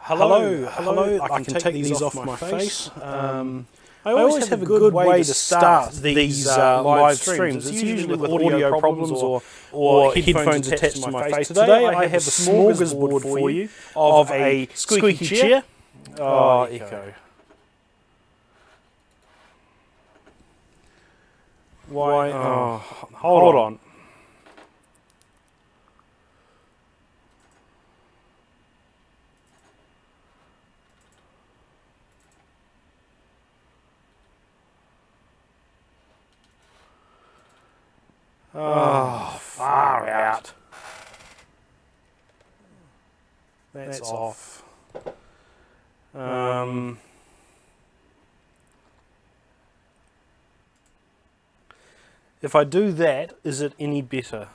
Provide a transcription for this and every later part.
Hello. I can take these off my face. I always have a good way to start these live streams. It's usually with audio problems or headphones attached to my face. Today I have a smorgasbord for you of a squeaky chair. Oh, echo. Why? Oh, hold on. Oh, far out. That's off. If I do that, is it any better?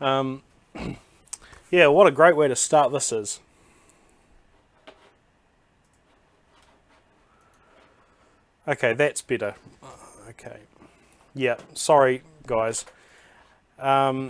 Yeah, what a great way to start this is. Okay, that's better. Okay. Yeah, sorry guys. Yeah,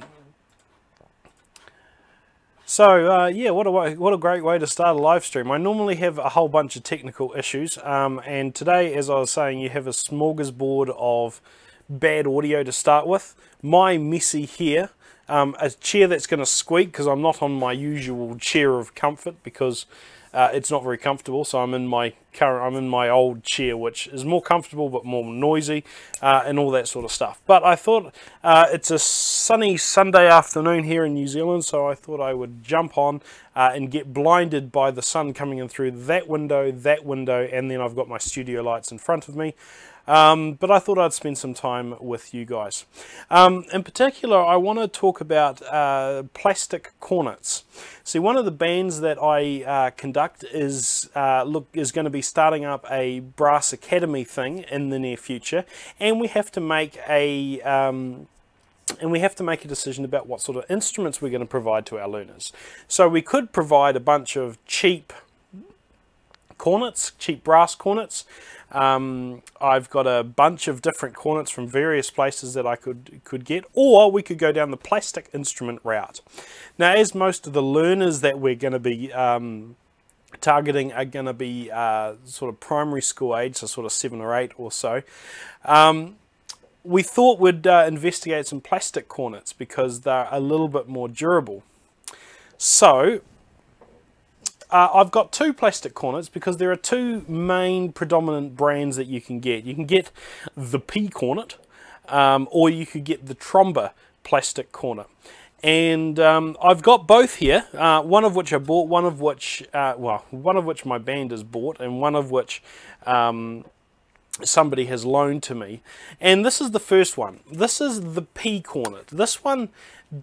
what a great way to start a live stream. I normally have a whole bunch of technical issues, and today, as I was saying, you have a smorgasbord of bad audio to start with. My messy hair, a chair that's going to squeak because I'm not on my usual chair of comfort because it's not very comfortable. So I'm in my old chair, which is more comfortable but more noisy, and all that sort of stuff. But I thought it's a sunny Sunday afternoon here in New Zealand, so I thought I would jump on and get blinded by the sun coming in through that window, and then I've got my studio lights in front of me. But I thought I'd spend some time with you guys. In particular, I want to talk about plastic cornets. See, one of the bands that I conduct is going to be starting up a brass academy thing in the near future, and we have to make a decision about what sort of instruments we're going to provide to our learners. So we could provide a bunch of cheap cornets, cheap brass cornets. I've got a bunch of different cornets from various places that I could get, or we could go down the plastic instrument route. Now, as most of the learners that we're going to be targeting are going to be sort of primary school age, so sort of 7 or 8 or so, we thought we'd investigate some plastic cornets because they're a little bit more durable. So I've got 2 plastic cornets because there are 2 main predominant brands that you can get. You can get the P cornet, or you could get the Tromba plastic cornet. And I've got both here, one of which I bought, one of which my band has bought, and one of which somebody has loaned to me. And this is the first one. This is the P cornet. This one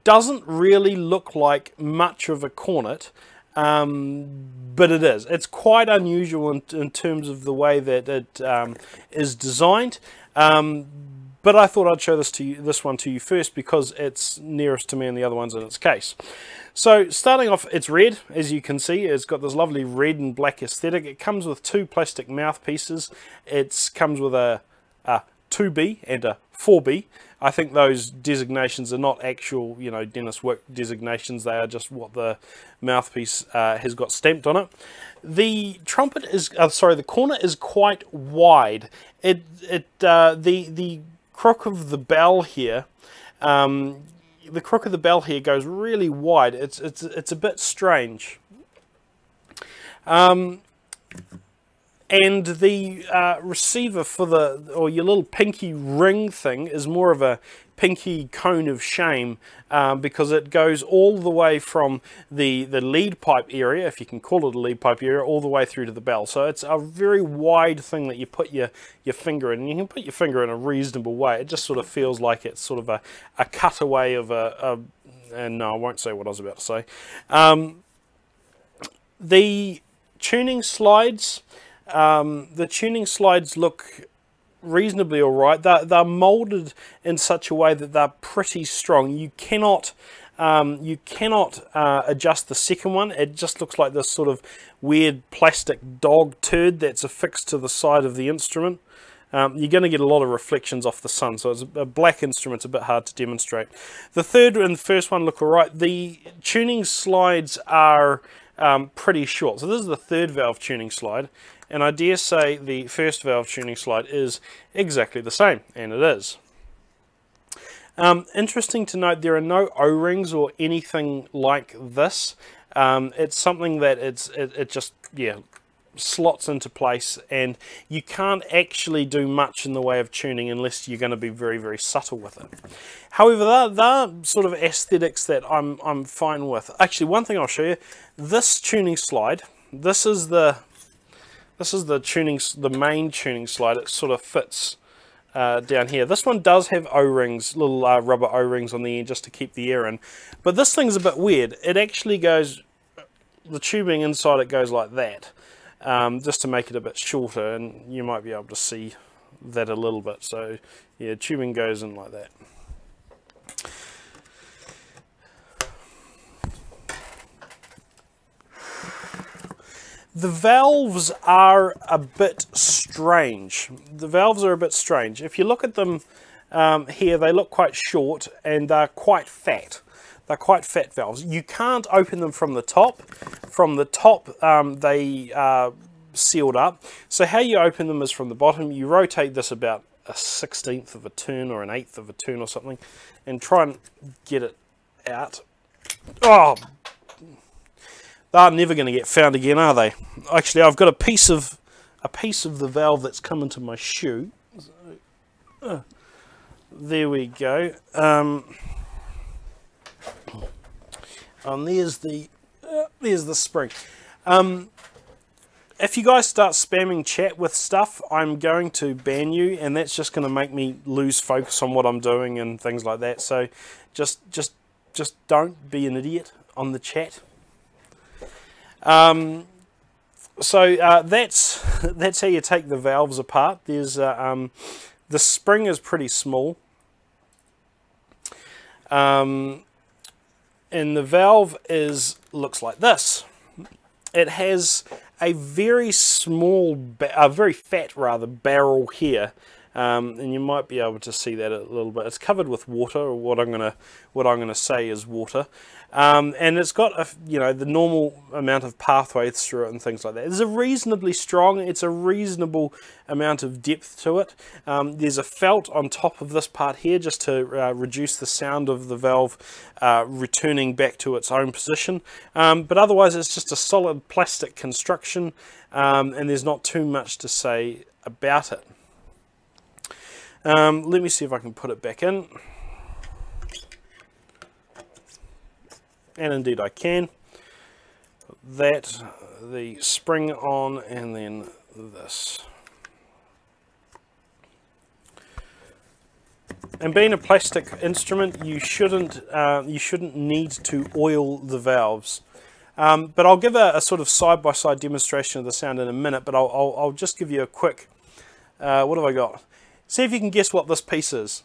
doesn't really look like much of a cornet, but it is. It's quite unusual in terms of the way that it is designed. But I thought I'd show this one to you first because it's nearest to me and the other one's in its case. So starting off, it's red, as you can see. It's got this lovely red and black aesthetic. It comes with 2 plastic mouthpieces. It comes with a 2B and a 4B. I think those designations are not actual, dentist work designations. They are just what the mouthpiece has got stamped on it. The trumpet is, the cornet is quite wide. The crook of the bell here, goes really wide. It's a bit strange. And the receiver for your little pinky ring thing is more of a pinky cone of shame, because it goes all the way from the lead pipe area, if you can call it a lead pipe area, all the way through to the bell. So it's a very wide thing that you put your finger in. And you can put your finger in a reasonable way. It just sort of feels like it's sort of a cutaway of and no, I won't say what I was about to say. The tuning slides. The tuning slides look reasonably alright. They're molded in such a way that they're pretty strong. You cannot adjust the second one. It just looks like this sort of weird plastic dog turd that's affixed to the side of the instrument. You're going to get a lot of reflections off the sun, so it's a black instrument. It's a bit hard to demonstrate. The third and the first one look alright. The tuning slides are pretty short. So this is the third valve tuning slide, and I dare say the first valve tuning slide is exactly the same, and it is. Interesting to note, there are no O-rings or anything like this. It's something that it just, yeah, slots into place, and you can't actually do much in the way of tuning unless you're going to be very, very subtle with it. However, there are sort of aesthetics that I'm fine with. Actually, one thing I'll show you, this tuning slide, this is the main tuning slide. It sort of fits down here. This one does have O-rings, little rubber O-rings on the end just to keep the air in. But this thing's a bit weird. It actually goes, the tubing inside it goes like that, just to make it a bit shorter, and you might be able to see that a little bit. So yeah, tubing goes in like that. The valves are a bit strange. The valves are a bit strange. If you look at them here, they look quite short and they're quite fat. They're quite fat valves. You can't open them from the top. From the top, they are sealed up. So how you open them is from the bottom. You rotate this about a 1/16 of a turn or an 1/8 of a turn or something, and try and get it out. Oh! They're never going to get found again, are they? Actually, I've got a piece of the valve that's come into my shoe. So, there we go. And there's the spring. If you guys start spamming chat with stuff, I'm going to ban you, and that's just going to make me lose focus on what I'm doing and things like that. So, just don't be an idiot on the chat. So that's how you take the valves apart. There's the spring is pretty small, and the valve looks like this. It has a very small, very fat rather, barrel here. And you might be able to see that a little bit. It's covered with water, or what I'm gonna say is water, and it's got the normal amount of pathways through it and things like that. It's a reasonably strong. It's a reasonable amount of depth to it. There's a felt on top of this part here just to reduce the sound of the valve returning back to its own position. But otherwise, it's just a solid plastic construction, and there's not too much to say about it. Let me see if I can put it back in, and indeed I can. That, the spring on, and then this. And being a plastic instrument, you shouldn't need to oil the valves. But I'll give a sort of side-by-side demonstration of the sound in a minute. But I'll just give you a quick. What have I got? See if you can guess what this piece is.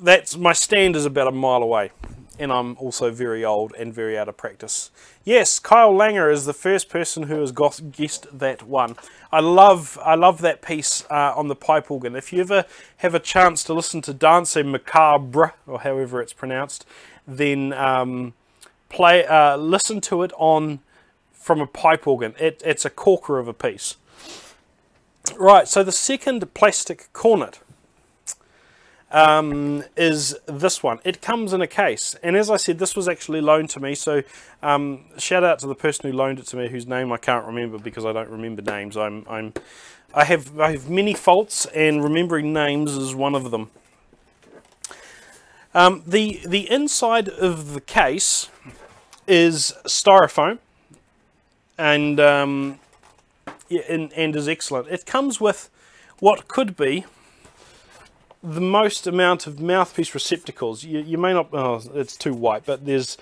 That's, my stand is about a mile away. And I'm also very old and very out of practice. Yes, Kyle Lenger is the first person who has guessed that one. I love that piece on the pipe organ. If you ever have a chance to listen to Danse Macabre, or however it's pronounced, then listen to it from a pipe organ. It's a corker of a piece. Right, so the second plastic cornet is this one. It comes in a case, and as I said, this was actually loaned to me, so shout out to the person who loaned it to me, whose name I can't remember because I don't remember names. I have many faults, and remembering names is one of them. The inside of the case is styrofoam, and yeah, and is excellent. It comes with what could be the most amount of mouthpiece receptacles. You may not, oh, it's too white, but there's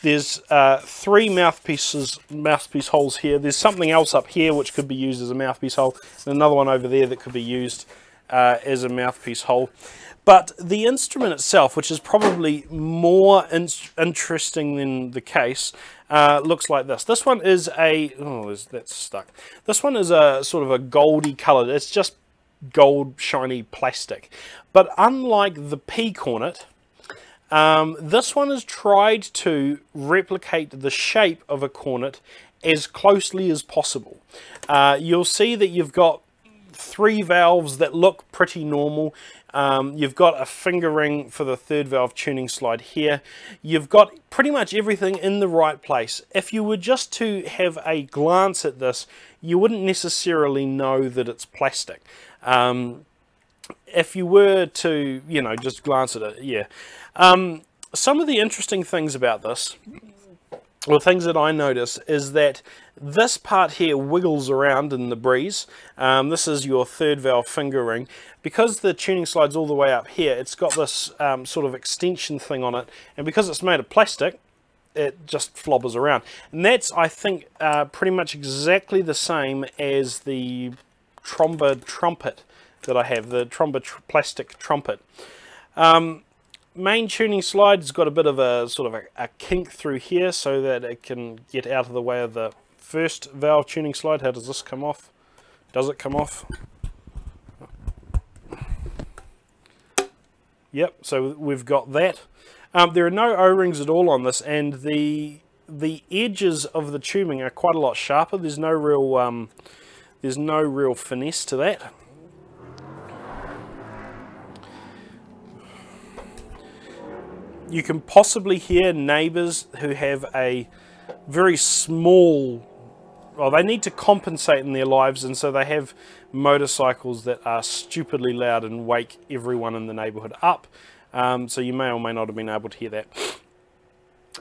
3 mouthpiece holes here. There's something else up here which could be used as a mouthpiece hole, and another one over there that could be used as a mouthpiece hole. But the instrument itself, which is probably more interesting than the case, looks like this. This one is a, oh, that's stuck. This one is a sort of a goldy colour. It's just gold shiny plastic. But unlike the P cornet, this one has tried to replicate the shape of a cornet as closely as possible. You'll see that you've got 3 valves that look pretty normal. You've got a finger ring for the 3rd valve tuning slide here. You've got pretty much everything in the right place. If you were just to have a glance at this, you wouldn't necessarily know that it's plastic. If you were to, you know, just glance at it, yeah. Some of the interesting things about this, or things that I notice, is that this part here wiggles around in the breeze. This is your 3rd valve finger ring. Because the tuning slide's all the way up here, it's got this sort of extension thing on it, and because it's made of plastic, it just flobbers around. And that's, I think, pretty much exactly the same as the Trumpet that I have, the plastic Trumpet. Main tuning slide has got a bit of a sort of a kink through here so that it can get out of the way of the 1st valve tuning slide. How does this come off? Does it come off? Yep, so we've got that. There are no O-rings at all on this, and the edges of the tubing are quite a lot sharper. There's no real finesse to that. You can possibly hear neighbours who have a very small, well, they need to compensate in their lives, and so they have motorcycles that are stupidly loud and wake everyone in the neighbourhood up. So you may or may not have been able to hear that.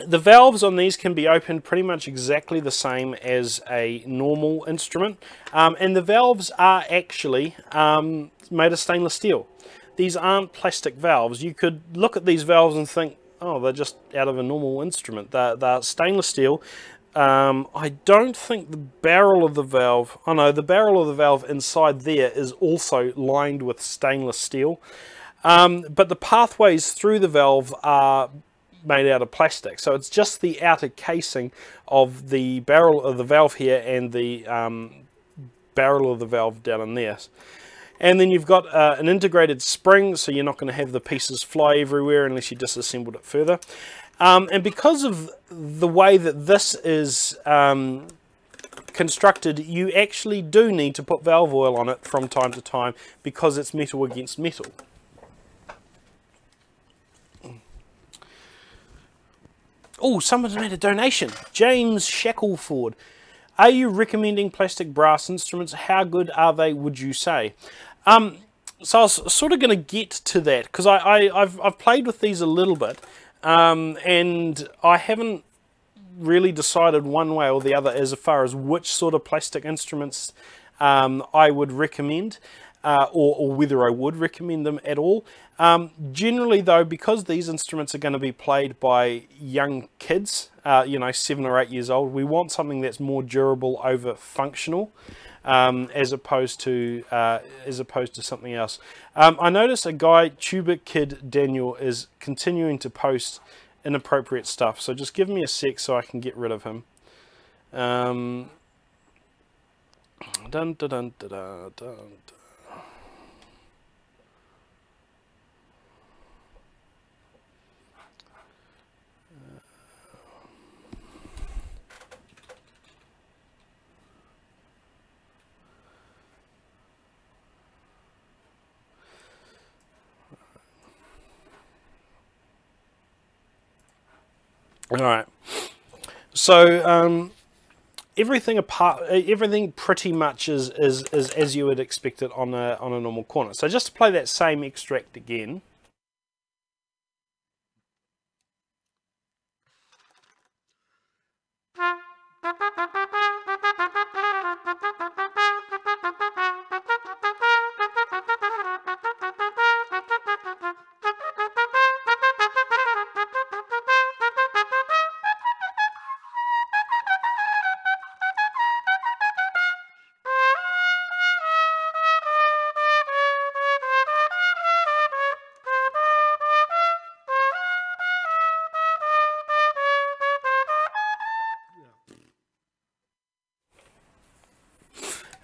The valves on these can be opened pretty much exactly the same as a normal instrument, and the valves are actually made of stainless steel. These aren't plastic valves. You could look at these valves and think, oh, they're just out of a normal instrument. They're stainless steel. I don't think the barrel of the valve, oh no, the barrel of the valve inside there is also lined with stainless steel. But the pathways through the valve are made out of plastic. So it's just the outer casing of the barrel of the valve here and the barrel of the valve down in there. And then you've got an integrated spring, so you're not going to have the pieces fly everywhere unless you disassembled it further. And because of the way that this is constructed, you actually do need to put valve oil on it from time to time because it's metal against metal. Oh, someone's made a donation. James Shackleford. Are you recommending plastic brass instruments? How good are they, would you say? So I was sort of going to get to that because I've played with these a little bit, and I haven't really decided one way or the other as far as which sort of plastic instruments I would recommend, or whether I would recommend them at all. Generally though, because these instruments are going to be played by young kids, you know, 7 or 8 years old, we want something that's more durable over functional, as opposed to something else. I notice a guy, Tuber Kid Daniel, is continuing to post inappropriate stuff, so just give me a sec so I can get rid of him. Dun, dun, dun, dun, dun, dun. All right, so everything pretty much is as you would expect it on a normal cornet. So just to play that same extract again.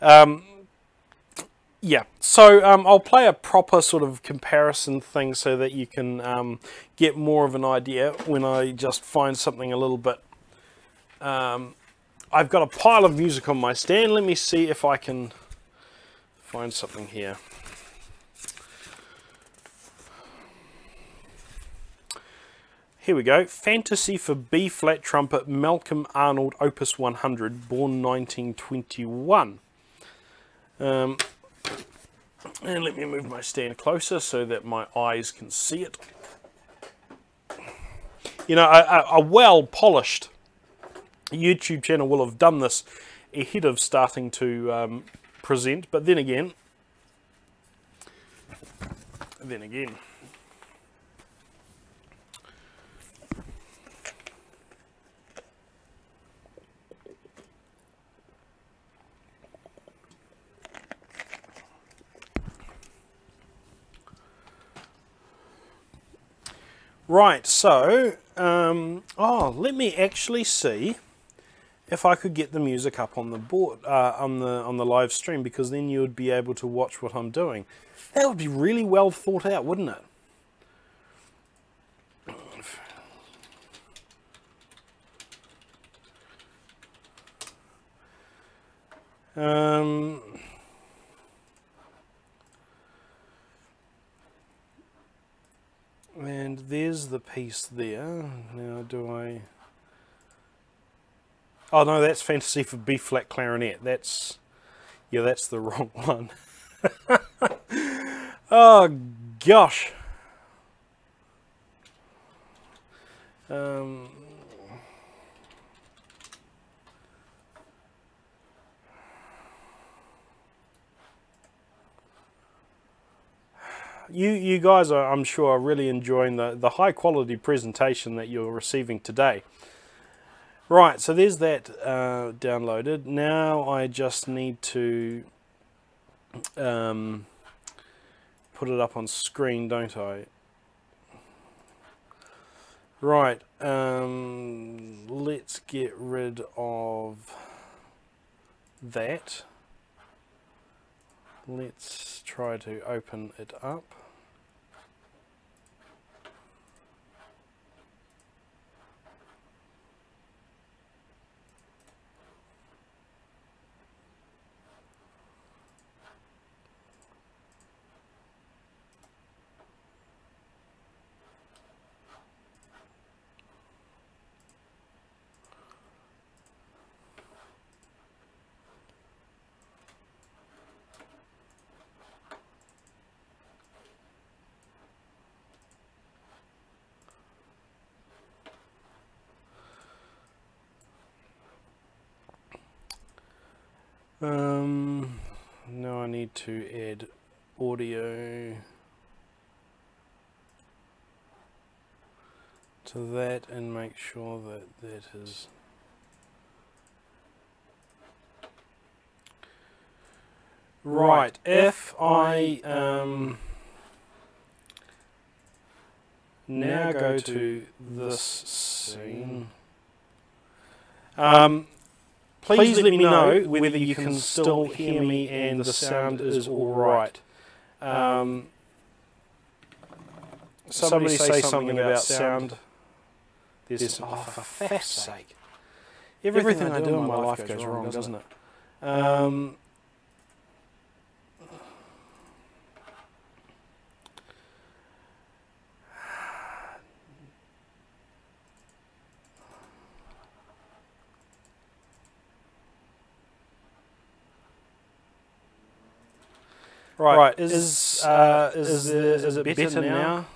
Yeah, so I'll play a proper sort of comparison thing so that you can get more of an idea when I just find something a little bit. I've got a pile of music on my stand. Let me see if I can find something here. Here we go. Fantasy for B-flat trumpet, Malcolm Arnold, Opus 100, born 1921. And let me move my stand closer so that my eyes can see it. You know, a well-polished YouTube channel will have done this ahead of starting to present, but then again, right, so, let me actually see if I could get the music up on the board, on the live stream, because then you would be able to watch what I'm doing. That would be really well thought out, wouldn't it? And there's the piece there. Now do I... Oh no, that's Fantasy for B-flat clarinet. That's... Yeah, that's the wrong one. Oh gosh. You guys are, I'm sure, are really enjoying the high quality presentation that you're receiving today. Right, so there's that downloaded. Now I just need to put it up on screen, don't I? Right, let's get rid of that. Let's try to open it up. Now I need to add audio to that and make sure that that is right. If I now go to this scene, please let me know whether you can still hear me and the sound is alright. Somebody say something about sound. There's, oh, for fuck's sake. Everything I do in my life goes wrong, doesn't it? Right, is it better now?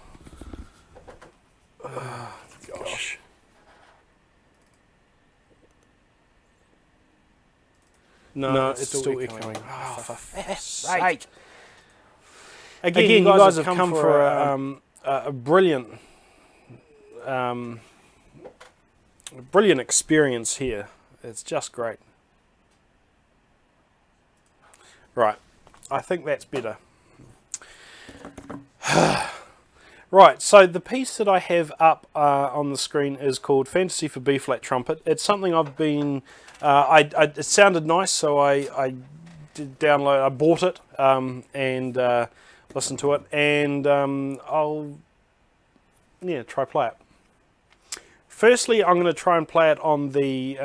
Oh, gosh. No, it's still echoing. Oh, for fuck's sake. Again, you guys have come for a brilliant experience here. It's just great. Right. I think that's better. Right, so the piece that I have up on the screen is called Fantasy for B-flat trumpet. It's something I've been, it sounded nice, so I download. I bought it and listened to it, and I'll try play it. Firstly, I'm going to try and play it on the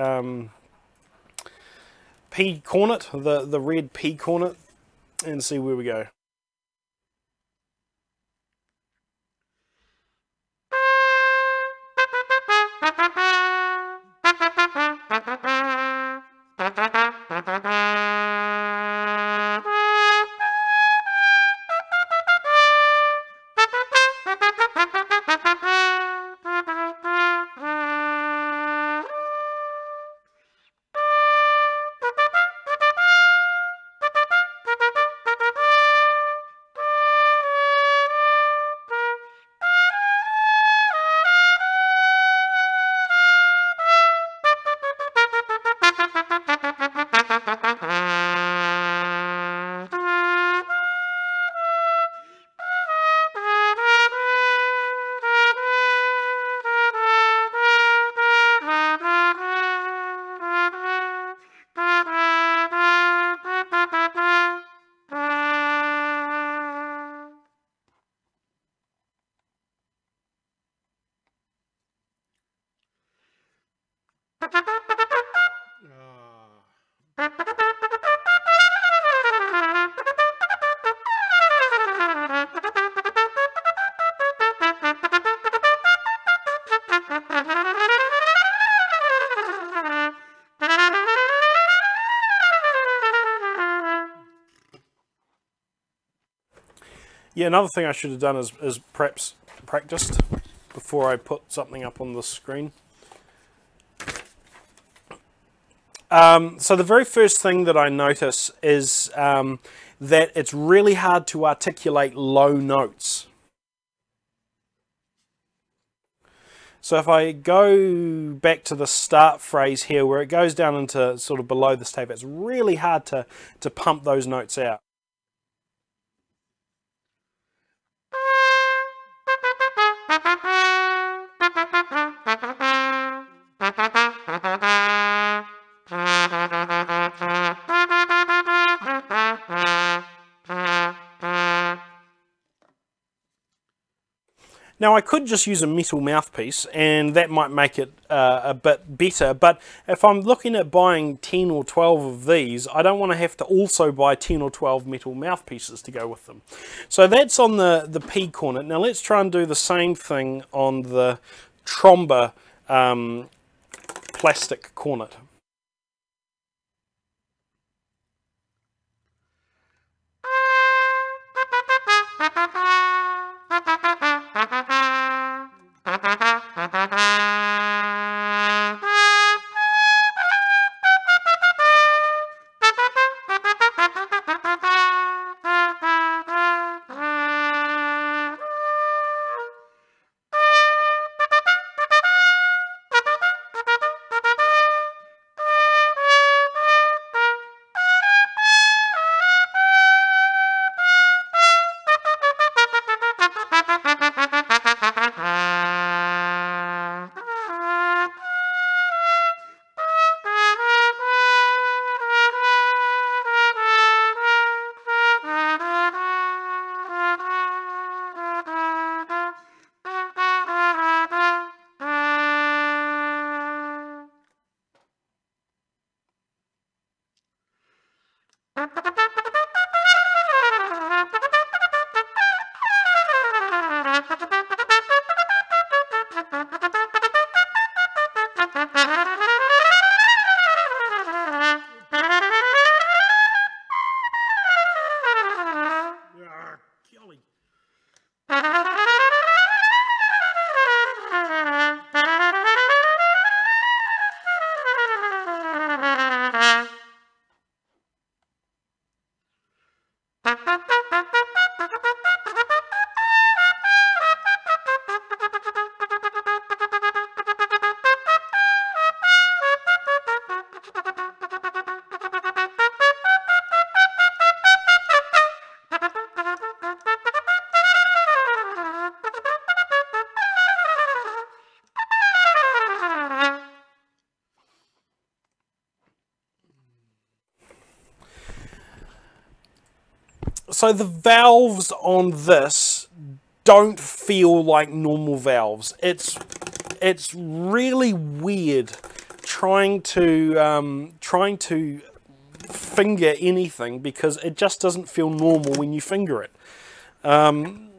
P cornet, the red P cornet, and see where we go. Yeah, another thing I should have done is perhaps practiced before I put something up on the screen. So the very first thing that I notice is that it's really hard to articulate low notes. So if I go back to the start phrase here, where it goes down into sort of below the tape, it's really hard to pump those notes out. Now I could just use a metal mouthpiece and that might make it a bit better, but if I'm looking at buying 10 or 12 of these, I don't want to have to also buy 10 or 12 metal mouthpieces to go with them. So that's on the P cornet. Now let's try and do the same thing on the Tromba plastic cornet. So the valves on this don't feel like normal valves. It's really weird trying to finger anything, because it just doesn't feel normal when you finger it. And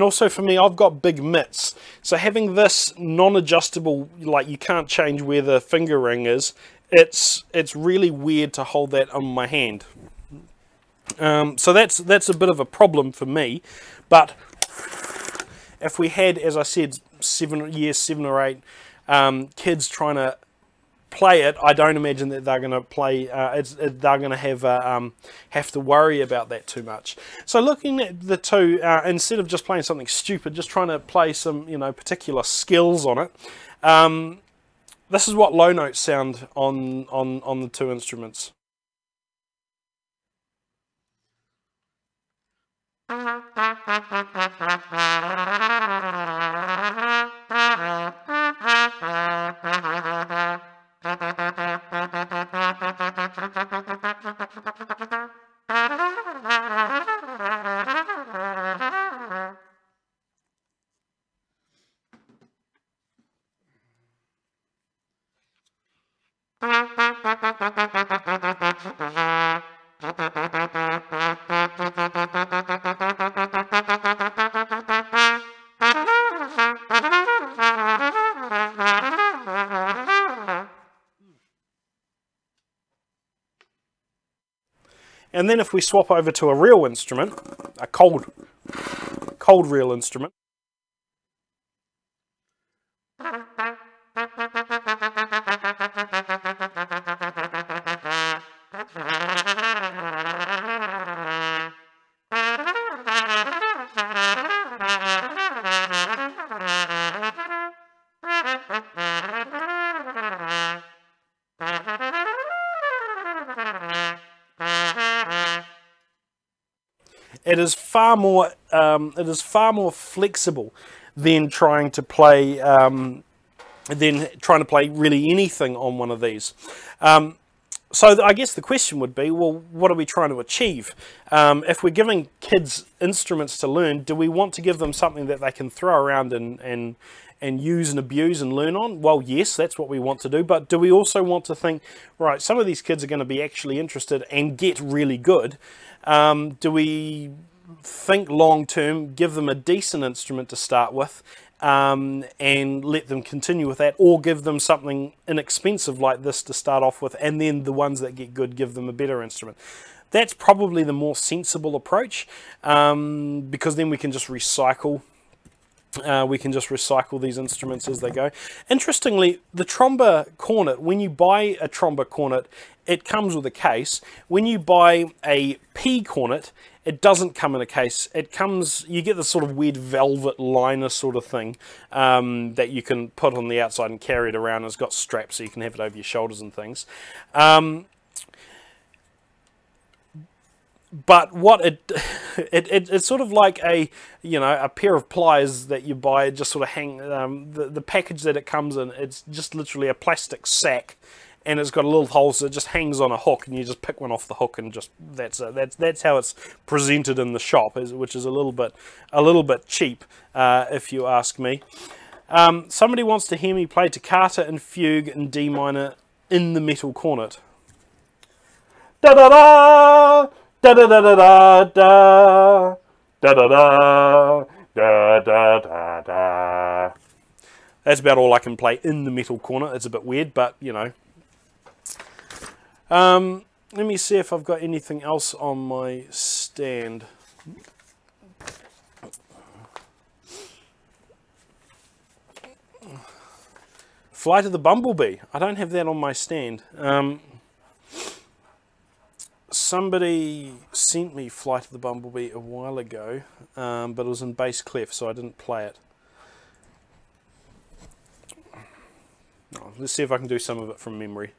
also for me, I've got big mitts, so having this non-adjustable, like you can't change where the finger ring is, it's really weird to hold that on my hand. So that's a bit of a problem for me. But if we had, as I said, 7 or 8 kids trying to play it, I don't imagine that they're going to play. They're going to have to worry about that too much. So looking at the two, instead of just playing something stupid, just trying to play some particular skills on it. This is what low notes sound on the two instruments. And then if we swap over to a real instrument, a cold real instrument, it is far more flexible than trying to play really anything on one of these. So I guess the question would be, well, what are we trying to achieve? If we're giving kids instruments to learn, do we want to give them something that they can throw around and use and abuse and learn on? Well, yes, that's what we want to do, but do we also want to think, right, some of these kids are going to be actually interested and get really good. Do we think long term, give them a decent instrument to start with, and let them continue with that, or give them something inexpensive like this to start off with, and then the ones that get good, give them a better instrument? That's probably the more sensible approach, because then we can just recycle. These instruments as they go. Interestingly, the tromba cornet, when you buy a tromba cornet, it comes with a case. When you buy a P cornet, it doesn't come in a case. It comes, you get this sort of weird velvet liner sort of thing that you can put on the outside and carry it around. It's got straps so you can have it over your shoulders and things. But what it's sort of like a pair of pliers that you buy, just sort of hang. The package that it comes in, it's just literally a plastic sack, and it's got a little hole, so it just hangs on a hook, and you just pick one off the hook, and just that's how it's presented in the shop, which is a little bit cheap, if you ask me. Somebody wants to hear me play toccata and fugue in D minor in the metal cornet. Da da da. Da da da da da da da da da da da da. That's about all I can play in the metal corner. It's a bit weird, but let me see if I've got anything else on my stand. Flight of the Bumblebee. I don't have that on my stand. Somebody sent me Flight of the Bumblebee a while ago, but it was in bass clef, so I didn't play it. Oh, let's see if I can do some of it from memory.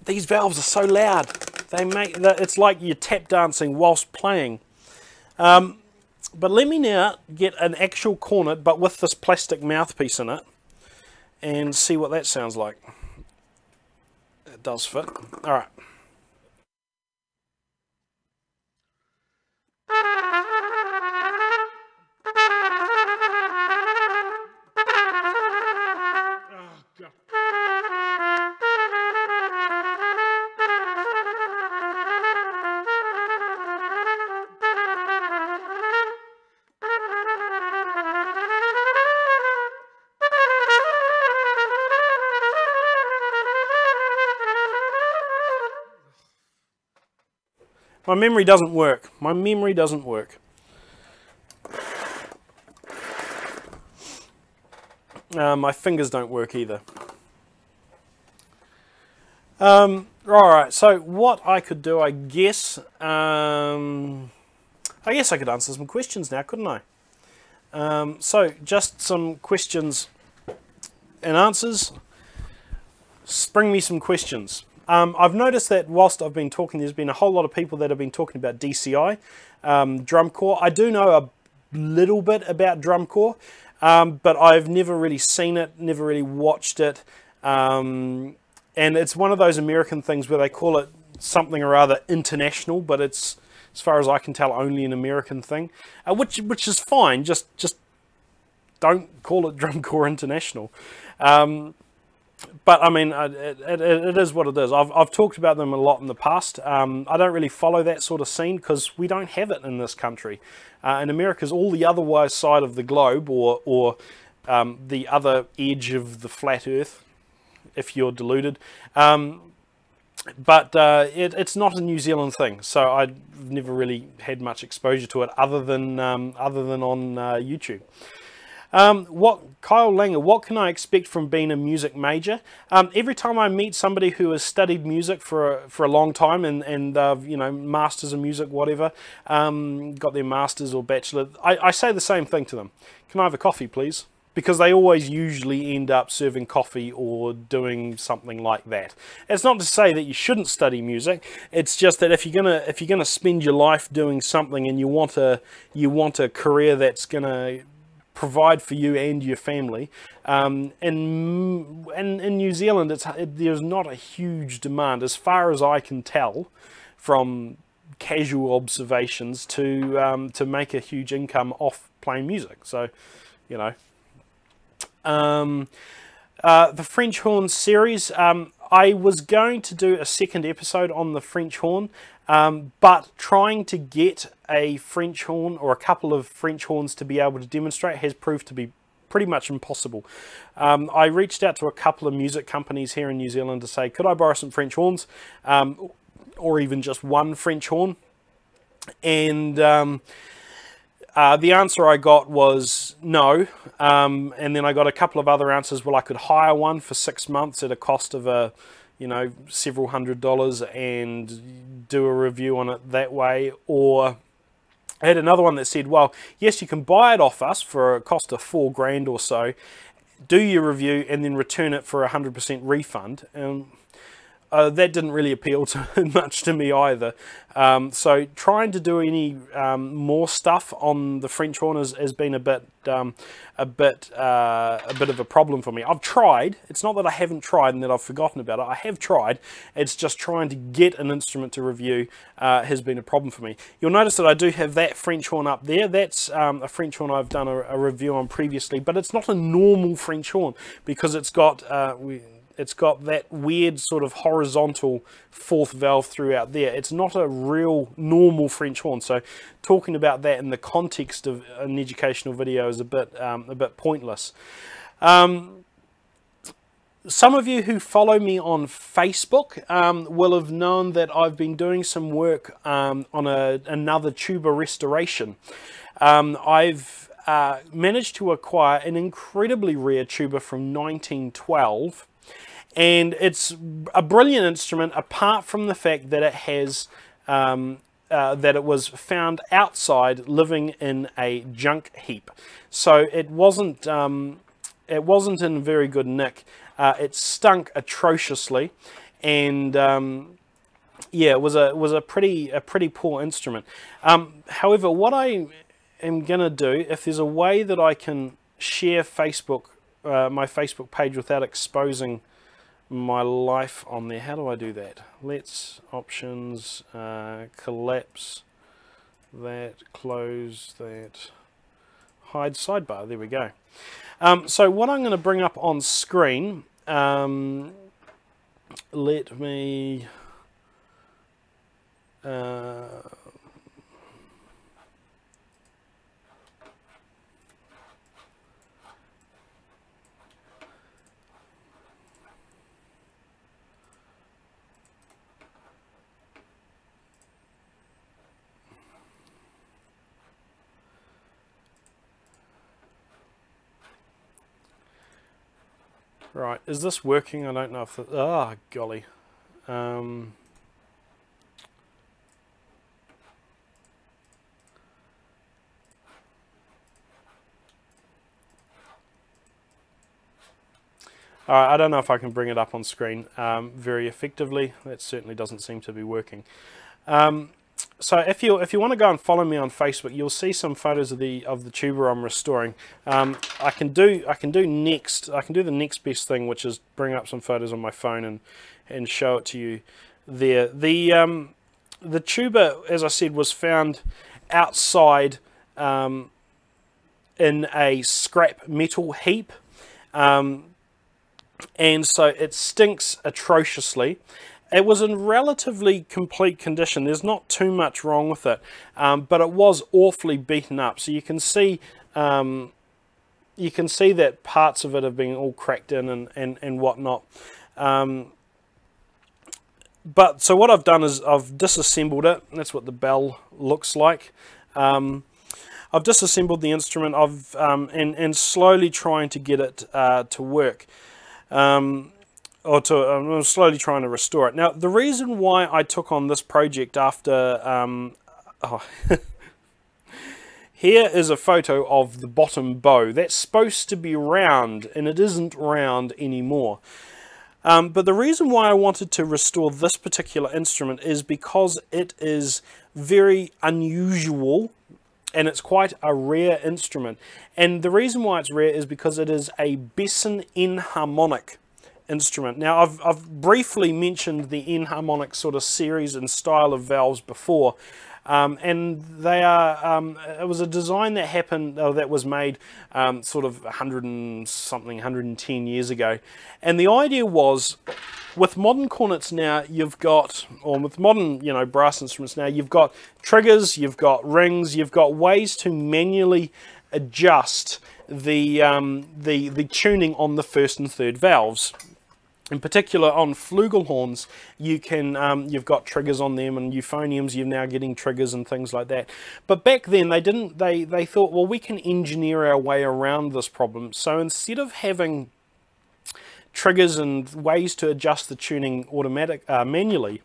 These valves are so loud. It's like you're tap dancing whilst playing. But let me now get an actual cornet, but with this plastic mouthpiece in it, and see what that sounds like. It does fit. All right. My memory doesn't work. My memory doesn't work. My fingers don't work either. Alright, so what I could do, I guess I could answer some questions now, couldn't I? So just some questions and answers. Spring me some questions. I've noticed that whilst I've been talking, there's been a whole lot of people that have been talking about DCI, drum corps. I do know a little bit about drum corps, but I've never really seen it, never really watched it. And it's one of those American things where they call it something or other international, but it's, as far as I can tell, only an American thing, which is fine. Just don't call it drum corps international. But I mean, it is what it is. I've talked about them a lot in the past. I don't really follow that sort of scene because we don't have it in this country. In America's all the other side of the globe, or the other edge of the flat Earth, if you're deluded. But it's not a New Zealand thing, so I've never really had much exposure to it other than on YouTube. Kyle Lenger, what can I expect from being a music major? Every time I meet somebody who has studied music for a long time and you know, masters of music, whatever, got their masters or bachelor, I say the same thing to them. Can I have a coffee, please? Because they always usually end up serving coffee or doing something like that. It's not to say that you shouldn't study music. It's just that if you're gonna spend your life doing something and you want a career that's gonna provide for you and your family, and in New Zealand there's not a huge demand, as far as I can tell from casual observations, to make a huge income off playing music. So, you know. The French horn series, I was going to do a second episode on the French horn, but trying to get a French horn or a couple of French horns to be able to demonstrate has proved to be pretty much impossible. I reached out to a couple of music companies here in New Zealand to say, could I borrow some French horns, or even just one French horn? And the answer I got was no, and then I got a couple of other answers. Well, I could hire one for 6 months at a cost of several $100s and do a review on it that way. Or I had another one that said, well, yes, you can buy it off us for a cost of $4 grand or so, do your review and then return it for 100% refund. That didn't really appeal to much to me either. So trying to do any more stuff on the French horn has been a bit of a problem for me. I've tried. It's not that I haven't tried and that I've forgotten about it. I have tried. It's just trying to get an instrument to review has been a problem for me. You'll notice that I do have that French horn up there. That's a French horn I've done a review on previously, but it's not a normal French horn because it's got that weird sort of horizontal fourth valve throughout there. It's not a real normal French horn. So talking about that in the context of an educational video is a bit pointless. Some of you who follow me on Facebook will have known that I've been doing some work on another tuba restoration. I've managed to acquire an incredibly rare tuba from 1912. And it's a brilliant instrument, apart from the fact that it has that it was found outside, living in a junk heap. So it wasn't in very good nick. It stunk atrociously, and yeah, it was a pretty poor instrument. However, what I am gonna do, if there's a way that I can share Facebook, my Facebook page without exposing my life on there, how do I do that? Let's options, collapse that, close that, hide sidebar. There we go. So what I'm going to bring up on screen, let me right, is this working? I don't know if ah, golly. Alright, I don't know if I can bring it up on screen very effectively. That certainly doesn't seem to be working. So if you want to go and follow me on Facebook, you'll see some photos of the tuba I'm restoring. I can do the next best thing, which is bring up some photos on my phone and show it to you there. The tuba, as I said, was found outside in a scrap metal heap, and so it stinks atrociously. It was in relatively complete condition. There's not too much wrong with it, but it was awfully beaten up. So you can see that parts of it have been all cracked in and whatnot. But so what I've done is I've disassembled it. That's what the bell looks like. I've disassembled the instrument. And slowly trying to get it to work. I'm slowly trying to restore it. Now, the reason why I took on this project after... here is a photo of the bottom bow. That's supposed to be round, and it isn't round anymore. But the reason why I wanted to restore this particular instrument is because it is very unusual, and it's quite a rare instrument. And the reason why it's rare is because it is a Besson enharmonic instrument. Now, I've briefly mentioned the enharmonic sort of series and style of valves before, and they are it was a design that happened that was made sort of 110 years ago, and the idea was, with modern cornets now, you've got, or with modern brass instruments now, you've got triggers, you've got rings, you've got ways to manually adjust the tuning on the first and third valves. In particular, on flugelhorns, you can you've got triggers on them, and euphoniums, you're now getting triggers and things like that. But back then, they didn't. They thought, well, we can engineer our way around this problem. So instead of having triggers and ways to adjust the tuning manually,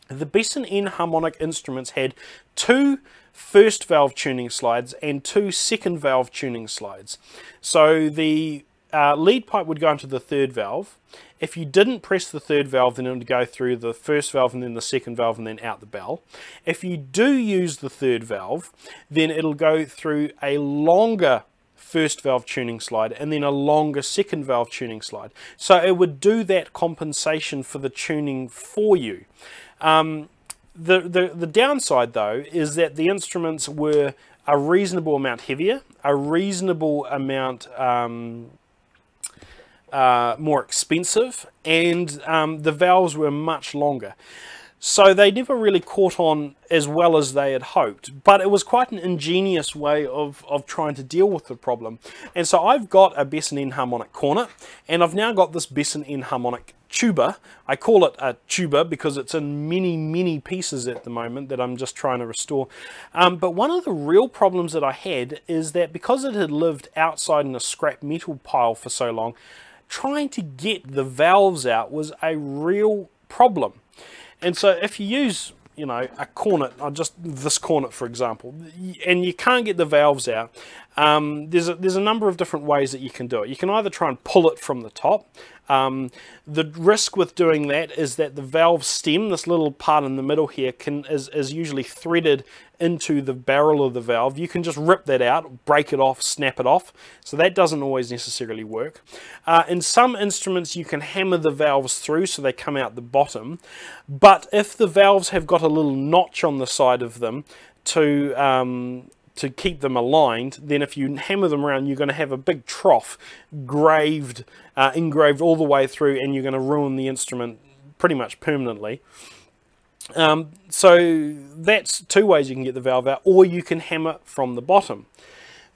the Besson enharmonic instruments had two first valve tuning slides and two second valve tuning slides. So the lead pipe would go into the third valve. If you didn't press the third valve, then it would go through the first valve and then the second valve and then out the bell. If you do use the third valve, then it'll go through a longer first valve tuning slide and then a longer second valve tuning slide. So it would do that compensation for the tuning for you. The downside, though, is that the instruments were a reasonable amount heavier, a reasonable amount more expensive, and the valves were much longer. So they never really caught on as well as they had hoped, but it was quite an ingenious way of trying to deal with the problem. And so I've got a Besson enharmonic cornet, and I've now got this Besson enharmonic tuba. I call it a tuba because it's in many pieces at the moment that I'm just trying to restore. But one of the real problems that I had is that because it had lived outside in a scrap metal pile for so long, trying to get the valves out was a real problem. And so if you use, a cornet, just this cornet for example, and you can't get the valves out, there's a number of different ways that you can do it. You can either try and pull it from the top. The risk with doing that is that the valve stem, this little part in the middle here, is usually threaded into the barrel of the valve. You can just rip that out, break it off, snap it off. So that doesn't always necessarily work. In some instruments you can hammer the valves through so they come out the bottom. But if the valves have got a little notch on the side of them to keep them aligned, then if you hammer them around, you're going to have a big trough engraved all the way through, and you're going to ruin the instrument pretty much permanently. So that's two ways you can get the valve out, or you can hammer from the bottom.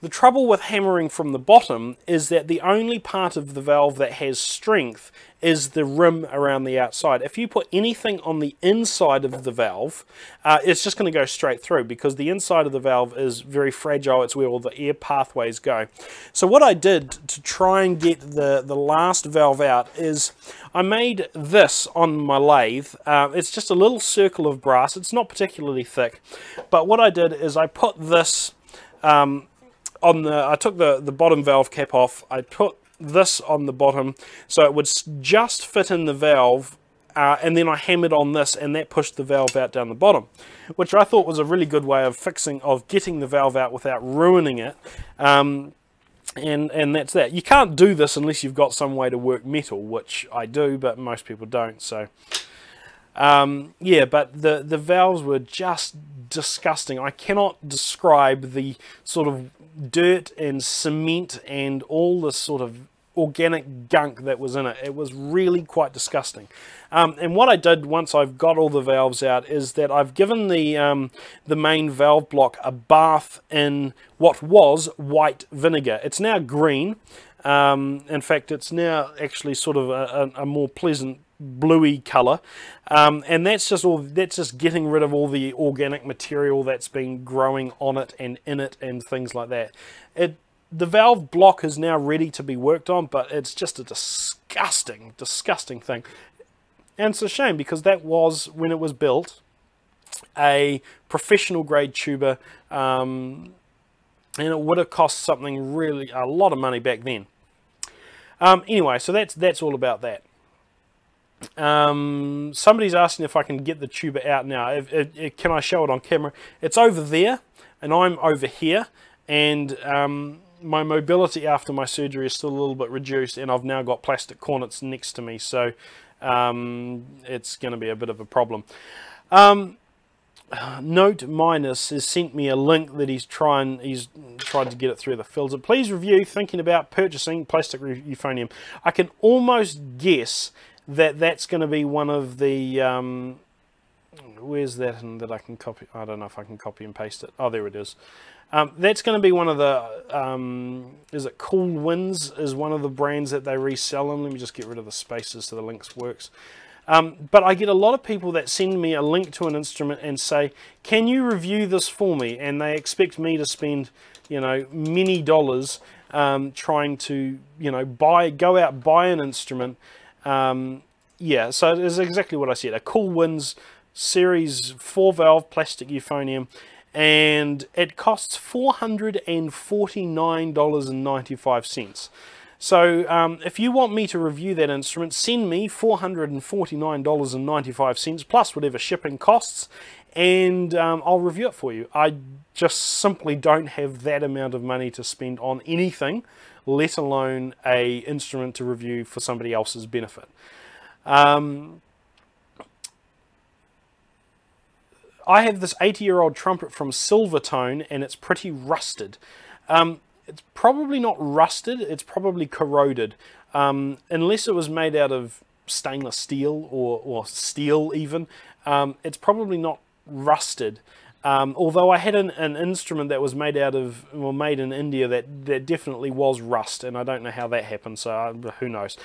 The trouble with hammering from the bottom is that the only part of the valve that has strength is the rim around the outside. If you put anything on the inside of the valve, it's just going to go straight through, because the inside of the valve is very fragile. It's where all the air pathways go. So what I did to try and get the last valve out is I made this on my lathe. It's just a little circle of brass. It's not particularly thick, but what I did is I put this I took the bottom valve cap off. I put this on the bottom so it would just fit in the valve, and then I hammered on this, and that pushed the valve out down the bottom, which I thought was a really good way of getting the valve out without ruining it. And that's that. You can't do this unless you've got some way to work metal, which I do, but most people don't. So yeah, but the valves were just disgusting. I cannot describe the sort of dirt and cement and all this sort of organic gunk that was in it. It was really quite disgusting. And what I did once I've got all the valves out is that I've given the main valve block a bath in what was white vinegar. It's now green. In fact, it's now actually sort of a more pleasant bluey color, and that's just getting rid of all the organic material that's been growing on it and in it and things like that. The valve block is now ready to be worked on, but it's just a disgusting thing, and it's a shame, because that was, when it was built, a professional grade tuber, and it would have cost something really a lot of money back then. Anyway, so that's all about that. Somebody's asking if I can get the tuba out now. Can I show it on camera? It's over there and I'm over here, and my mobility after my surgery is still a little bit reduced, and I've now got plastic cornets next to me, so it's going to be a bit of a problem. Note Minus has sent me a link that he's tried to get it through the filter. Please review thinking about purchasing plastic euphonium. I can almost guess that that's going to be one of the where's that, and that I can copy. I don't know if I can copy and paste it. Oh, there it is. That's going to be one of the is it Cool Winds is one of the brands that they resell them. Let me just get rid of the spaces so the links works. But I get a lot of people that send me a link to an instrument and say, can you review this for me? And they expect me to spend, you know, many dollars trying to, you know, go out, buy an instrument. Yeah, so it is exactly what I said. A Cool Winds Series 4 valve plastic euphonium, and it costs $449.95. So if you want me to review that instrument, send me $449.95 plus whatever shipping costs, and I'll review it for you. I just simply don't have that amount of money to spend on anything, let alone a instrument to review for somebody else's benefit. I have this 80-year-old trumpet from Silvertone, and it's pretty rusted. It's probably not rusted, it's probably corroded. Unless it was made out of stainless steel or steel even, it's probably not rusted. Although I had an instrument that was made out of, well, made in India that definitely was rust, and I don't know how that happened, so who knows.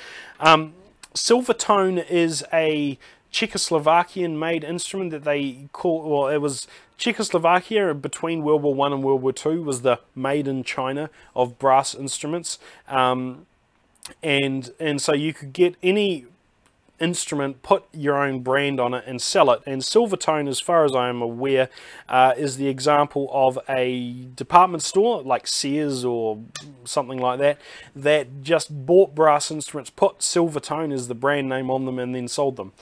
Silvertone is a Czechoslovakian made instrument that they call, well, it was Czechoslovakia between World War I and World War II was the made in China of brass instruments, and so you could get any instrument, put your own brand on it and sell it. And Silvertone, as far as I am aware, is the example of a department store like Sears or something like that, that just bought brass instruments, put Silvertone as the brand name on them, and then sold them.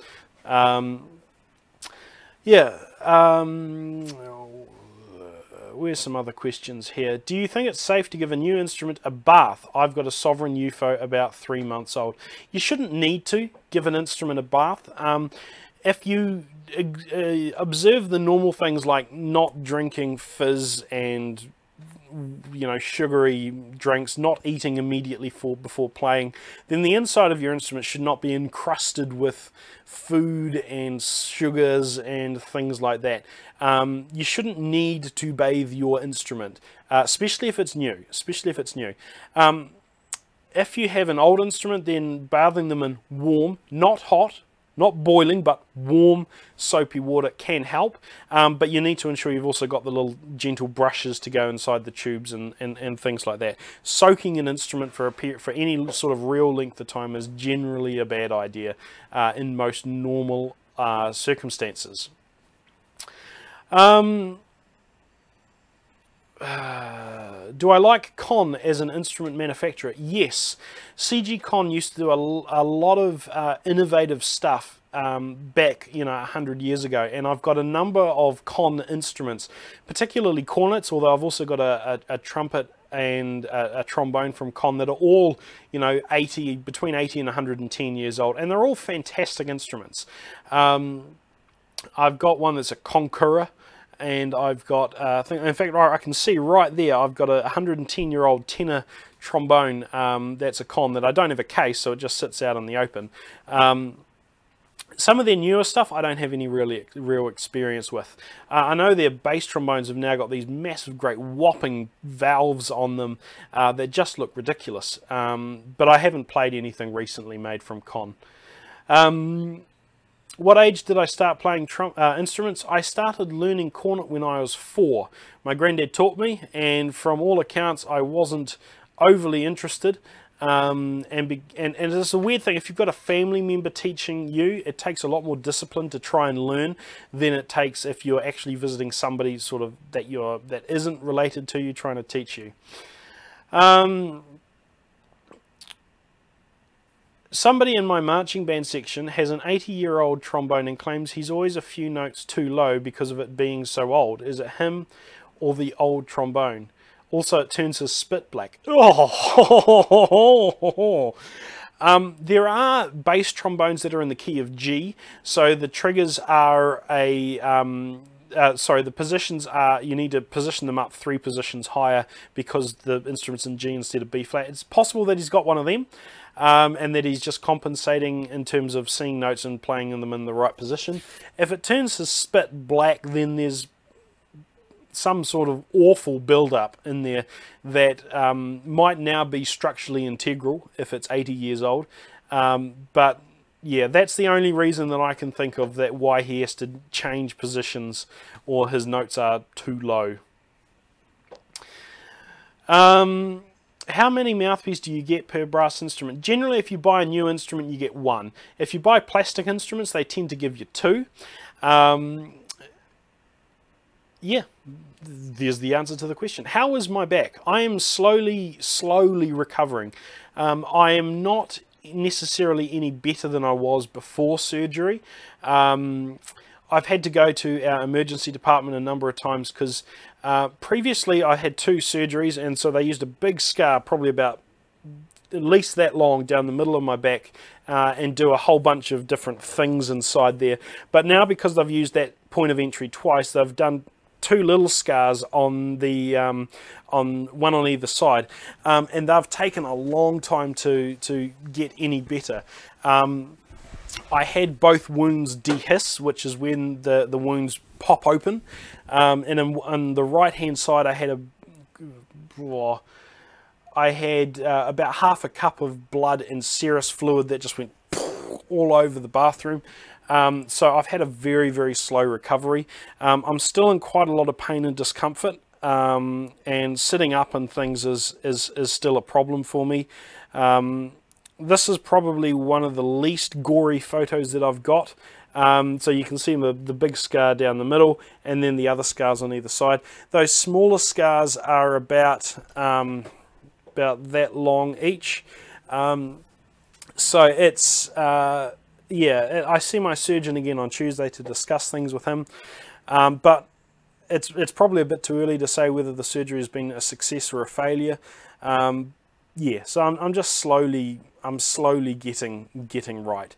Where's some other questions here? Do you think it's safe to give a new instrument a bath? I've got a Sovereign UFO about 3 months old. You shouldn't need to give an instrument a bath. If you observe the normal things like not drinking fizz and sugary drinks, not eating immediately before playing, then the inside of your instrument should not be encrusted with food and sugars and things like that. You shouldn't need to bathe your instrument, especially if it's new. If you have an old instrument, then bathing them in warm, not hot, not boiling, but warm soapy water can help, but you need to ensure you've also got the little gentle brushes to go inside the tubes and things like that. Soaking an instrument for any sort of real length of time is generally a bad idea in most normal circumstances. Do I like Con as an instrument manufacturer? Yes. CG Con used to do a lot of innovative stuff back 100 years ago, and I've got a number of Con instruments, particularly cornets, although I've also got a trumpet and a trombone from Con that are all between 80 and 110 years old, and they're all fantastic instruments. I've got one that's a Conqueror, and I've got, in fact, I can see right there, I've got a 110-year-old tenor trombone that's a Con that I don't have a case, so it just sits out in the open. Some of their newer stuff I don't have any real experience with. I know their bass trombones have now got these massive, great whopping valves on them that just look ridiculous, but I haven't played anything recently made from Con. What age did I start playing instruments? I started learning cornet when I was 4. My granddad taught me, and from all accounts I wasn't overly interested. And it's a weird thing, if you've got a family member teaching you, it takes a lot more discipline to try and learn than it takes if you're actually visiting somebody sort of that isn't related to you trying to teach you. Somebody in my marching band section has an 80-year-old trombone and claims he's always a few notes too low because of it being so old. Is it him or the old trombone? Also, it turns his spit black. Oh! There are bass trombones that are in the key of G, so the triggers are the positions are, you need to position them up 3 positions higher because the instrument's in G instead of B flat. It's possible that he's got one of them. And that he's just compensating in terms of seeing notes and playing them in the right position. If it turns his spit black, then there's some sort of awful build-up in there that might now be structurally integral if it's 80 years old. But yeah, that's the only reason that I can think of that why he has to change positions or his notes are too low. How many mouthpieces do you get per brass instrument? Generally, if you buy a new instrument, you get 1. If you buy plastic instruments, they tend to give you 2. Yeah, there's the answer to the question. How is my back? I am slowly recovering. I am not necessarily any better than I was before surgery. I've had to go to our emergency department a number of times because previously I had 2 surgeries, and so they used a big scar, probably about at least that long, down the middle of my back and do a whole bunch of different things inside there. But now, because they've used that point of entry twice, they've done 2 little scars on the on one on either side, and they've taken a long time to get any better. I had both wounds dehiss, which is when the wounds pop open, and on the right hand side I had about half a cup of blood and serous fluid that just went all over the bathroom. So I've had a very slow recovery. I'm still in quite a lot of pain and discomfort, and sitting up and things is still a problem for me. this is probably one of the least gory photos that I've got. So you can see the big scar down the middle, and then the other scars on either side. Those smaller scars are about that long each. So it's yeah, I see my surgeon again on Tuesday to discuss things with him, but it's probably a bit too early to say whether the surgery has been a success or a failure. Yeah, so I'm just slowly getting right.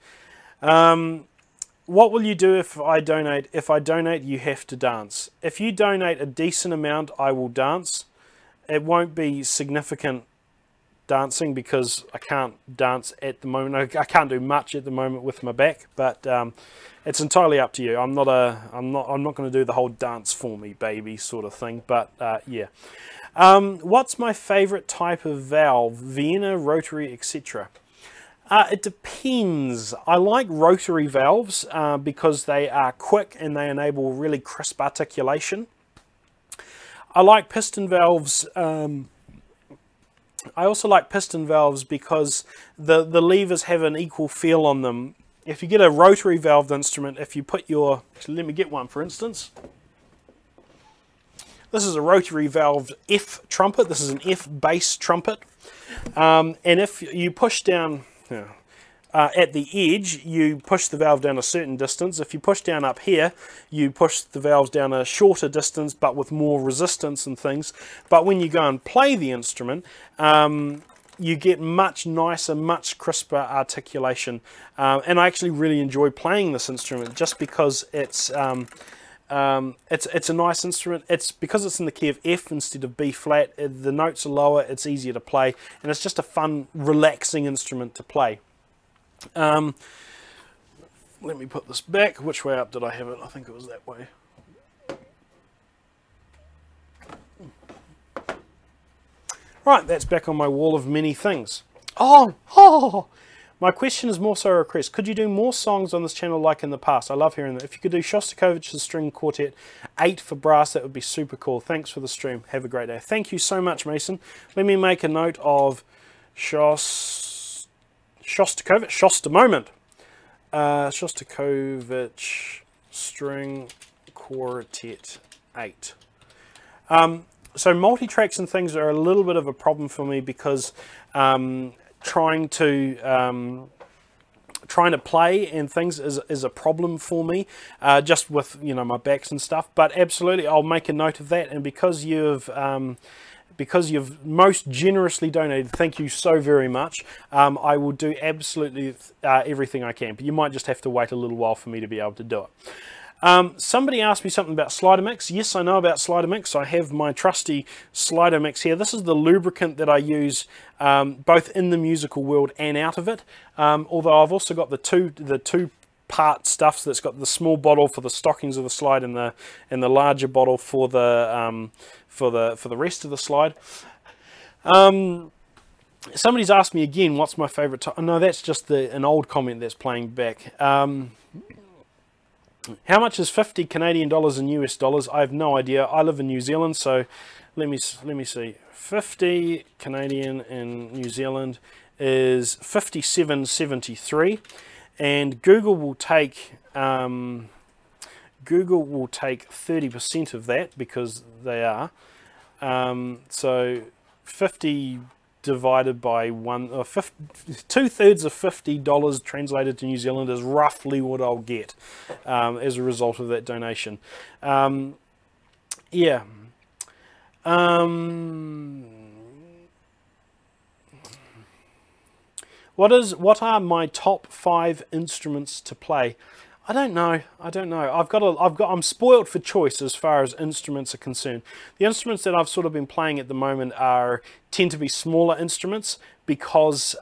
What will you do if I donate? If I donate, you have to dance. If you donate a decent amount, I will dance. It won't be significant dancing because I can't dance at the moment. I can't do much at the moment with my back, but it's entirely up to you. I'm not going to do the whole dance for me, baby, sort of thing. But yeah. What's my favorite type of valve? Vienna, rotary, etc. It depends. I like rotary valves because they are quick and they enable really crisp articulation. I like piston valves. I also like piston valves because the levers have an equal feel on them. If you get a rotary valved instrument, if you put your... Actually, let me get one for instance. This is a rotary valved F trumpet. This is an F bass trumpet. And if you push down... at the edge, you push the valve down a certain distance. If you push down up here, you push the valves down a shorter distance, but with more resistance and things. But when you go and play the instrument, you get much nicer, much crisper articulation. And I actually really enjoy playing this instrument just because it's a nice instrument. It's because it's in the key of F instead of B flat. The notes are lower, it's easier to play, and it's just a fun, relaxing instrument to play. Let me put this back. Which way up did I have it? I think it was that way. Right, that's back on my wall of many things. Oh! My question is more so a request. Could you do more songs on this channel like in the past? I love hearing that. If you could do Shostakovich's String Quartet 8 for brass, that would be super cool. Thanks for the stream. Have a great day. Thank you so much, Mason. Let me make a note of Shostakovich, Shostakovich String Quartet 8. So multi-tracks and things are a little bit of a problem for me because trying to play and things is a problem for me, just with my backs and stuff. But absolutely, I'll make a note of that. And because you've most generously donated, thank you so very much. I will do absolutely everything I can, but you might just have to wait a little while for me to be able to do it. Somebody asked me something about Slider Mix. Yes, I know about Slider Mix. I have my trusty Slider Mix here. This is the lubricant that I use both in the musical world and out of it. Although I've also got the two part stuff, so that's got the small bottle for the stockings of the slide and the larger bottle for the rest of the slide. Somebody's asked me again, what's my favorite type? No, that's just an old comment that's playing back. How much is 50 Canadian dollars in US dollars? I have no idea. I live in New Zealand, so let me see. 50 Canadian in New Zealand is 57.73, and Google will take 30% of that because they are. So 50 divided by 2/3 of $50 translated to New Zealand is roughly what I'll get as a result of that donation. Yeah. What are my top 5 instruments to play? I don't know. I'm spoiled for choice as far as instruments are concerned. The instruments that I've sort of been playing at the moment tend to be smaller instruments because,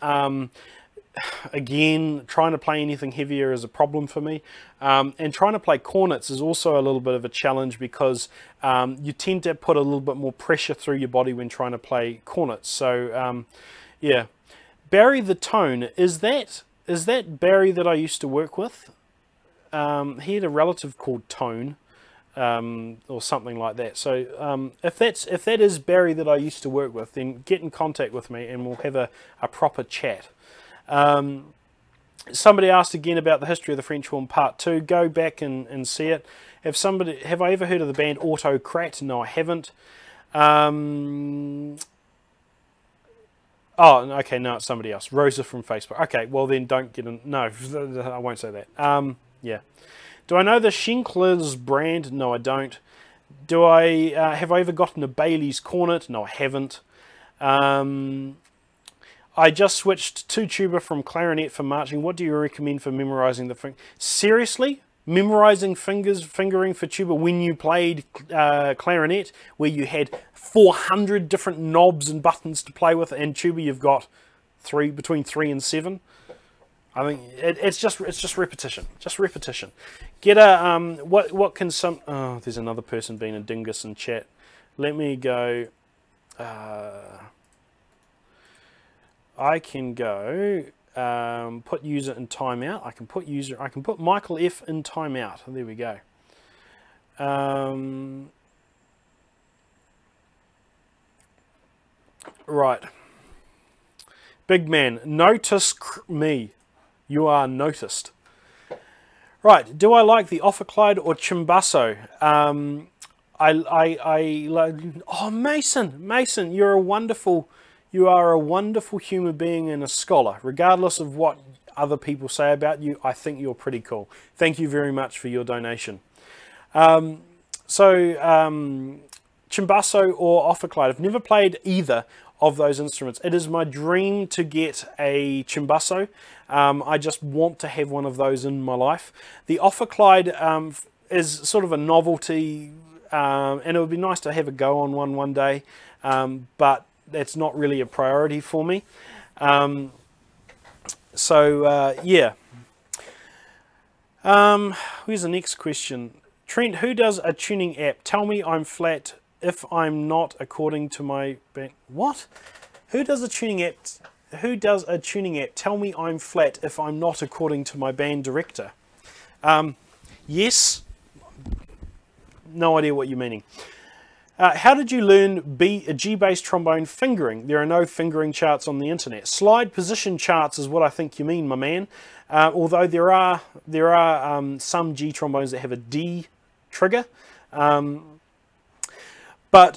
again, trying to play anything heavier is a problem for me. And trying to play cornets is also a little bit of a challenge because you tend to put a little bit more pressure through your body when trying to play cornets. So, yeah. Barry the Tone, is that Barry that I used to work with? He had a relative called Tone, or something like that. So if that is Barry that I used to work with, then get in contact with me and we'll have a proper chat. Somebody asked again about the history of the French horn part 2. Go back and see it. Have I ever heard of the band Autocrat? No, I haven't. Oh, okay, no, it's somebody else. Rosa from Facebook. Okay, well then don't get in. No, I won't say that. Yeah. Do I know the Schenklers brand? No, I don't. Do I have I ever gotten a Bailey's Cornet? No, I haven't. I just switched to tuba from clarinet for marching. What do you recommend for memorizing the finger? Seriously? Memorizing fingering for tuba when you played clarinet, where you had 400 different knobs and buttons to play with, and tuba you've got between 3 and 7. I think it's just repetition, just repetition. Get a what can some? Oh, there's another person being a dingus in chat. Let me go. I can go put user in timeout. I can put Michael F in timeout. There we go. Right. Big man, notice me. You are noticed. Right. Do I like the Affixed or Chimbasso? Oh, Mason, you're a wonderful. You are a wonderful human being and a scholar. Regardless of what other people say about you, I think you're pretty cool. Thank you very much for your donation. Chimbasso or Affixed. I've never played either of those instruments. It is my dream to get a Chimbasso. I just want to have one of those in my life. The Affixed is sort of a novelty, and it would be nice to have a go on one day, but that's not really a priority for me. Yeah. Here's the next question. Trent, who does a tuning app? Tell me I'm flat if I'm not according to my band. What? Who does a tuning app? Who does a tuning app? Tell me I'm flat if I'm not according to my band director. Yes. No idea what you're meaning. How did you learn G bass trombone fingering? There are no fingering charts on the internet. Slide position charts is what I think you mean, my man. Although there are some G trombones that have a D trigger. But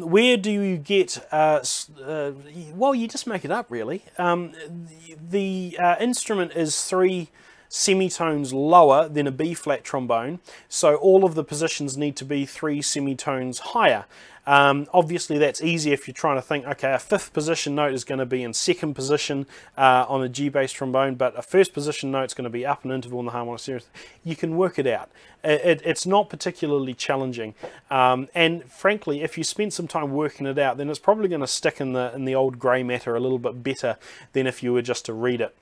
where do you get? Well, you just make it up, really. The instrument is 3 semitones lower than a B flat trombone, so all of the positions need to be 3 semitones higher. Obviously that's easy if you're trying to think, okay, a 5th position note is going to be in 2nd position on a G bass trombone, but a 1st position note is going to be up an interval in the harmonic series. You can work it out. It's not particularly challenging, and frankly, if you spend some time working it out, then it's probably going to stick in the old grey matter a little bit better than if you were just to read it.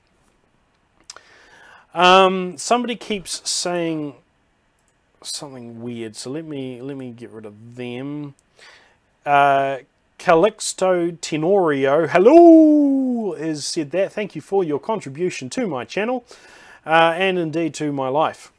Somebody keeps saying something weird, so let me get rid of them. Calixto Tenorio, hello, has said that. Thank you for your contribution to my channel, and indeed to my life.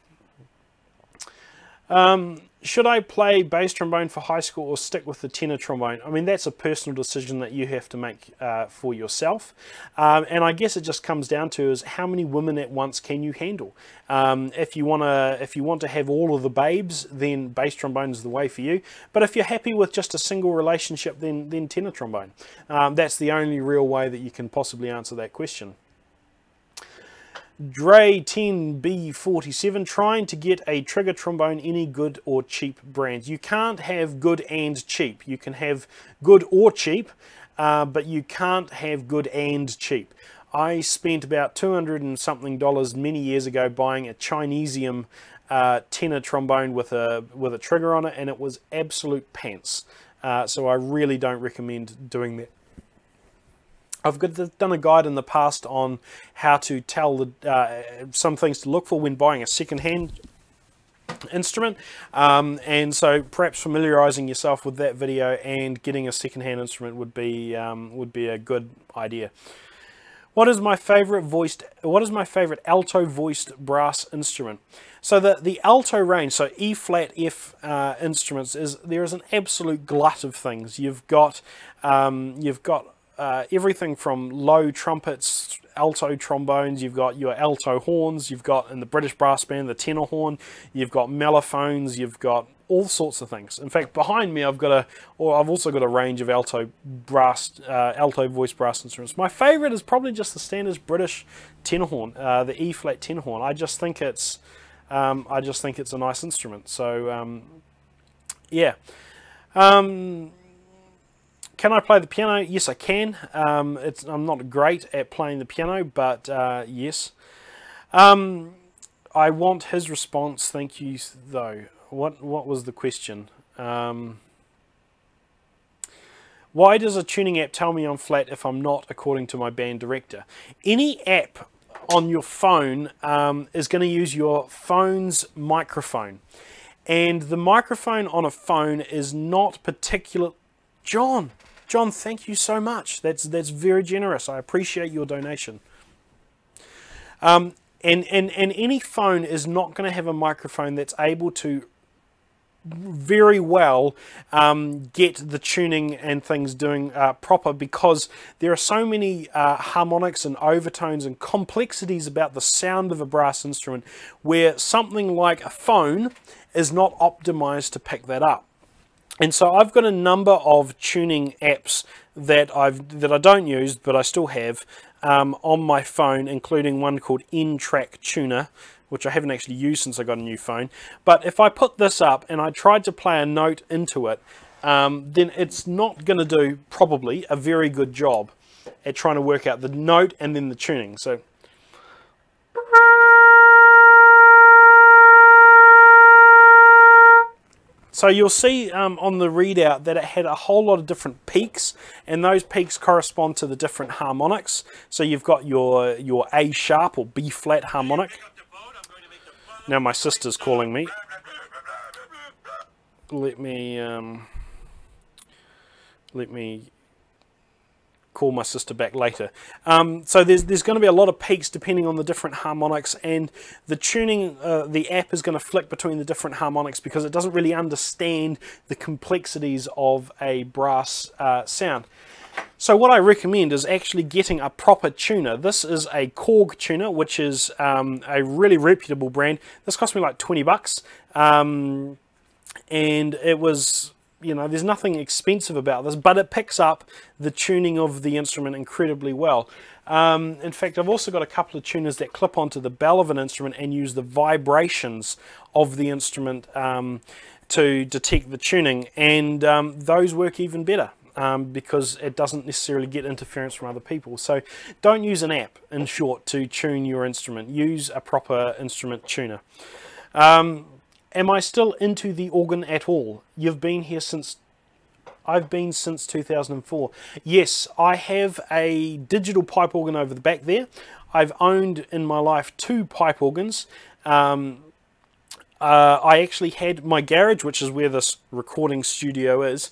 Should I play bass trombone for high school or stick with the tenor trombone? I mean, that's a personal decision that you have to make for yourself. And I guess it just comes down to is how many women at once can you handle? If you want to have all of the babes, then bass trombone is the way for you. But if you're happy with just a single relationship, then tenor trombone. That's the only real way that you can possibly answer that question. Dre 10B47, trying to get a trigger trombone, any good or cheap brands. You can't have good and cheap. You can have good or cheap, but you can't have good and cheap. I spent about $200 and something many years ago buying a Chinesium tenor trombone with a trigger on it, and it was absolute pants. So I really don't recommend doing that. I've done a guide in the past on how to tell some things to look for when buying a second-hand instrument, and so perhaps familiarizing yourself with that video and getting a second-hand instrument would be a good idea. What is my favorite alto voiced brass instrument? So the alto range, so E flat F instruments, there is an absolute glut of things. You've got everything from low trumpets, alto trombones, you've got your alto horns, you've got in the British brass band the tenor horn, you've got mellophones, you've got all sorts of things. In fact, behind me I've also got a range of alto voice brass instruments. My favourite is probably just the standard British tenor horn, the E flat tenor horn. I just think it's a nice instrument. So yeah. Can I play the piano? Yes, I can. I'm not great at playing the piano, but yes. I want his response. Thank you, though. What was the question? Why does a tuning app tell me I'm flat if I'm not, according to my band director? Any app on your phone is going to use your phone's microphone. And the microphone on a phone is not particular... John, thank you so much. That's very generous. I appreciate your donation. And any phone is not going to have a microphone that's able to very well get the tuning and things doing proper, because there are so many harmonics and overtones and complexities about the sound of a brass instrument, where something like a phone is not optimized to pick that up. And so I've got a number of tuning apps that I don't use, but I still have on my phone, including one called N-Track Tuner, which I haven't actually used since I got a new phone. But if I put this up and I tried to play a note into it, then it's not going to do probably a very good job at trying to work out the note and then the tuning. So you'll see on the readout that it had a whole lot of different peaks, and those peaks correspond to the different harmonics. So you've got your A sharp or B flat harmonic. Now my sister's calling me. Let me call my sister back later. So there's going to be a lot of peaks depending on the different harmonics, and the tuning, the app is going to flick between the different harmonics because it doesn't really understand the complexities of a brass sound. So what I recommend is actually getting a proper tuner. This is a Korg tuner, which is a really reputable brand. This cost me like 20 bucks, and it was... You know, there's nothing expensive about this, but it picks up the tuning of the instrument incredibly well. In fact, I've also got a couple of tuners that clip onto the bell of an instrument and use the vibrations of the instrument to detect the tuning, and those work even better because it doesn't necessarily get interference from other people. So don't use an app, in short, to tune your instrument. Use a proper instrument tuner. Am I still into the organ at all? You've been here since... I've been since 2004. Yes, I have a digital pipe organ over the back there. I've owned in my life 2 pipe organs. I actually had my garage, which is where this recording studio is,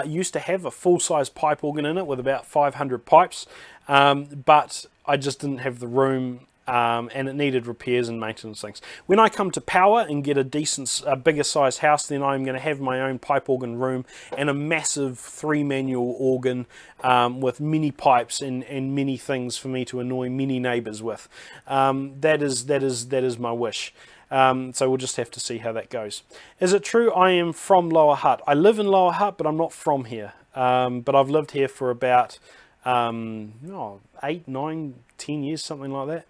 used to have a full-size pipe organ in it with about 500 pipes, but I just didn't have the room. And it needed repairs and maintenance things. When I come to power and get a decent, bigger size house, then I'm going to have my own pipe organ room and a massive 3-manual organ with many pipes and many things for me to annoy many neighbours with. That is my wish. So we'll just have to see how that goes. Is it true I am from Lower Hutt? I live in Lower Hutt, but I'm not from here. But I've lived here for about 8, 9, 10 years, something like that.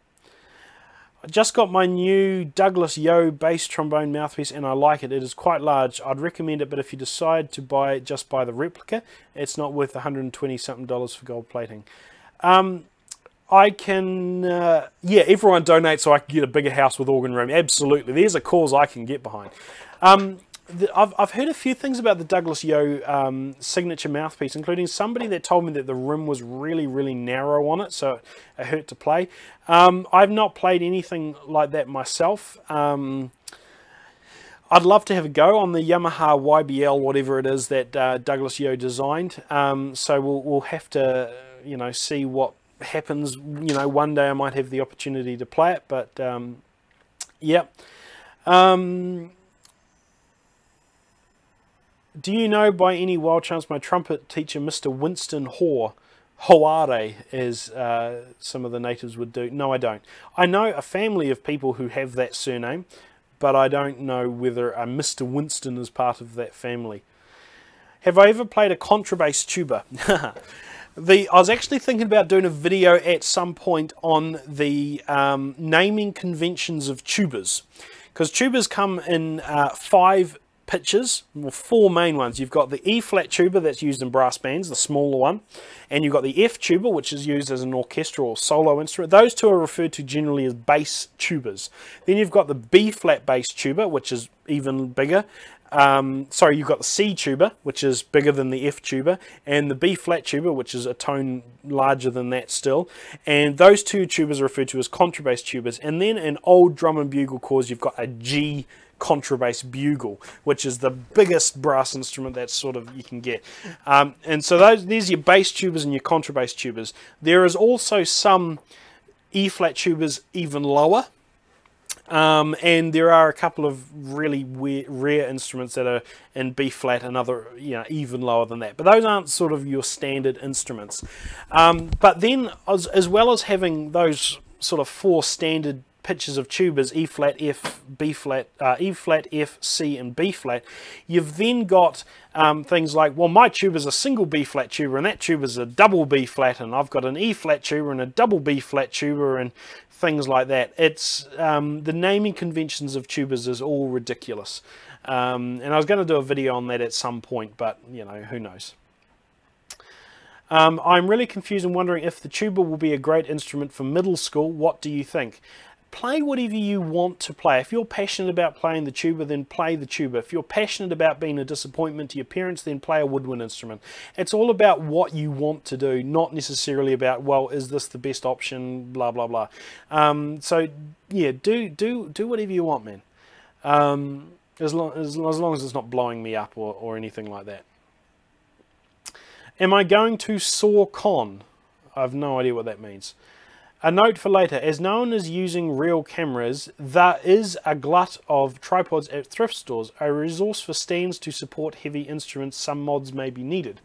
I just got my new Douglas Yo bass trombone mouthpiece and I like it. It is quite large. I'd recommend it, but if you decide to buy it, just buy the replica. It's not worth $120 something for gold plating. I can, yeah, everyone donates so I can get a bigger house with organ room. Absolutely. There's a cause I can get behind. I've heard a few things about the Douglas Yo signature mouthpiece, including somebody that told me that the rim was really, really narrow on it, so it hurt to play. I've not played anything like that myself. I'd love to have a go on the Yamaha YBL, whatever it is that Douglas Yo designed. So we'll have to, you know, see what happens. You know, one day I might have the opportunity to play it, but yeah. Do you know by any wild chance my trumpet teacher, Mr. Winston Hoare, Hoare, as some of the natives would do. No, I don't. I know a family of people who have that surname, but I don't know whether a Mr. Winston is part of that family. Have I ever played a contrabass tuba? I was actually thinking about doing a video at some point on the naming conventions of tubas, because tubas come in 5 pitches, or 4 main ones. You've got the E-flat tuba that's used in brass bands, the smaller one, and you've got the F tuba, which is used as an orchestral or solo instrument. Those two are referred to generally as bass tubas. Then you've got the B-flat bass tuba, which is even bigger. Sorry, you've got the C tuba, which is bigger than the F tuba, and the B-flat tuba, which is a tone larger than that still. And those two tubas are referred to as contrabass tubas. And then in old drum and bugle corps, you've got a G contrabass bugle, which is the biggest brass instrument that sort of you can get. And so there's your bass tubas and your contrabass tubas. There is also some E-flat tubas even lower. And there are a couple of really rare instruments that are in B-flat and other, even lower than that. But those aren't sort of your standard instruments. But then, as well as having those sort of 4 standard pitches of tubas, E-flat, F, B-flat, E-flat, F, C, and B-flat, you've then got things like, well, my tuba's a single B-flat tuba, and that tuba's a double B-flat, and I've got an E-flat tuba and a double B-flat tuba, and things like that. It's the naming conventions of tubas is all ridiculous. And I was going to do a video on that at some point, but, who knows. I'm really confused and wondering if the tuba will be a great instrument for middle school. What do you think? Play whatever you want to play. If you're passionate about playing the tuba, then play the tuba. If you're passionate about being a disappointment to your parents, then play a woodwind instrument. It's all about what you want to do, not necessarily about, well, is this the best option, blah, blah, blah. So, yeah, do whatever you want, man. As long as it's not blowing me up or anything like that. Am I going to saw con? I have no idea what that means. A note for later, as no one is using real cameras, there is a glut of tripods at thrift stores, a resource for stands to support heavy instruments. Some mods may be needed.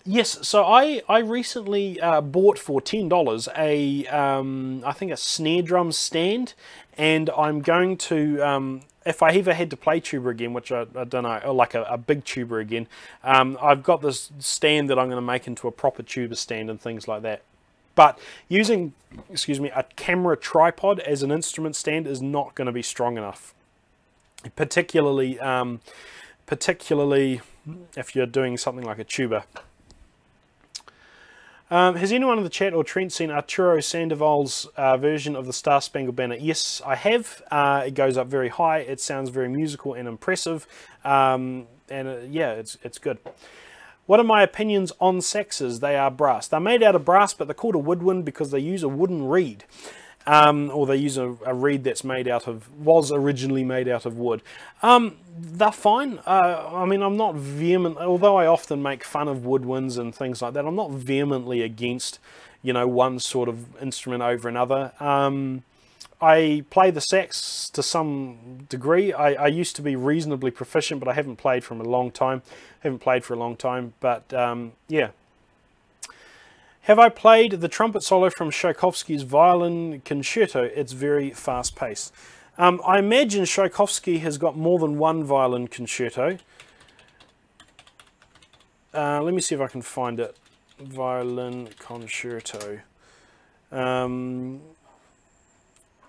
Yes, so I recently bought for $10 I think a snare drum stand, and I'm going to, if I ever had to play tuba again, which I don't know, or like a big tuba again, I've got this stand that I'm going to make into a proper tuba stand and things like that. But using, a camera tripod as an instrument stand is not going to be strong enough, particularly if you're doing something like a tuba. Has anyone in the chat or Trent seen Arturo Sandoval's version of the Star Spangled Banner? Yes, I have. It goes up very high. It sounds very musical and impressive, and yeah, it's good. What are my opinions on saxes? They are brass. They're made out of brass, but they're called a woodwind because they use a wooden reed. Or they use a reed that's was originally made out of wood. They're fine. I mean, I'm not vehement, although I often make fun of woodwinds and things like that, I'm not vehemently against, one sort of instrument over another. I play the sax to some degree. I used to be reasonably proficient, but I haven't played for a long time. But yeah. Have I played the trumpet solo from Tchaikovsky's Violin Concerto? It's very fast-paced. I imagine Tchaikovsky has got more than one Violin Concerto. Let me see if I can find it. Violin Concerto.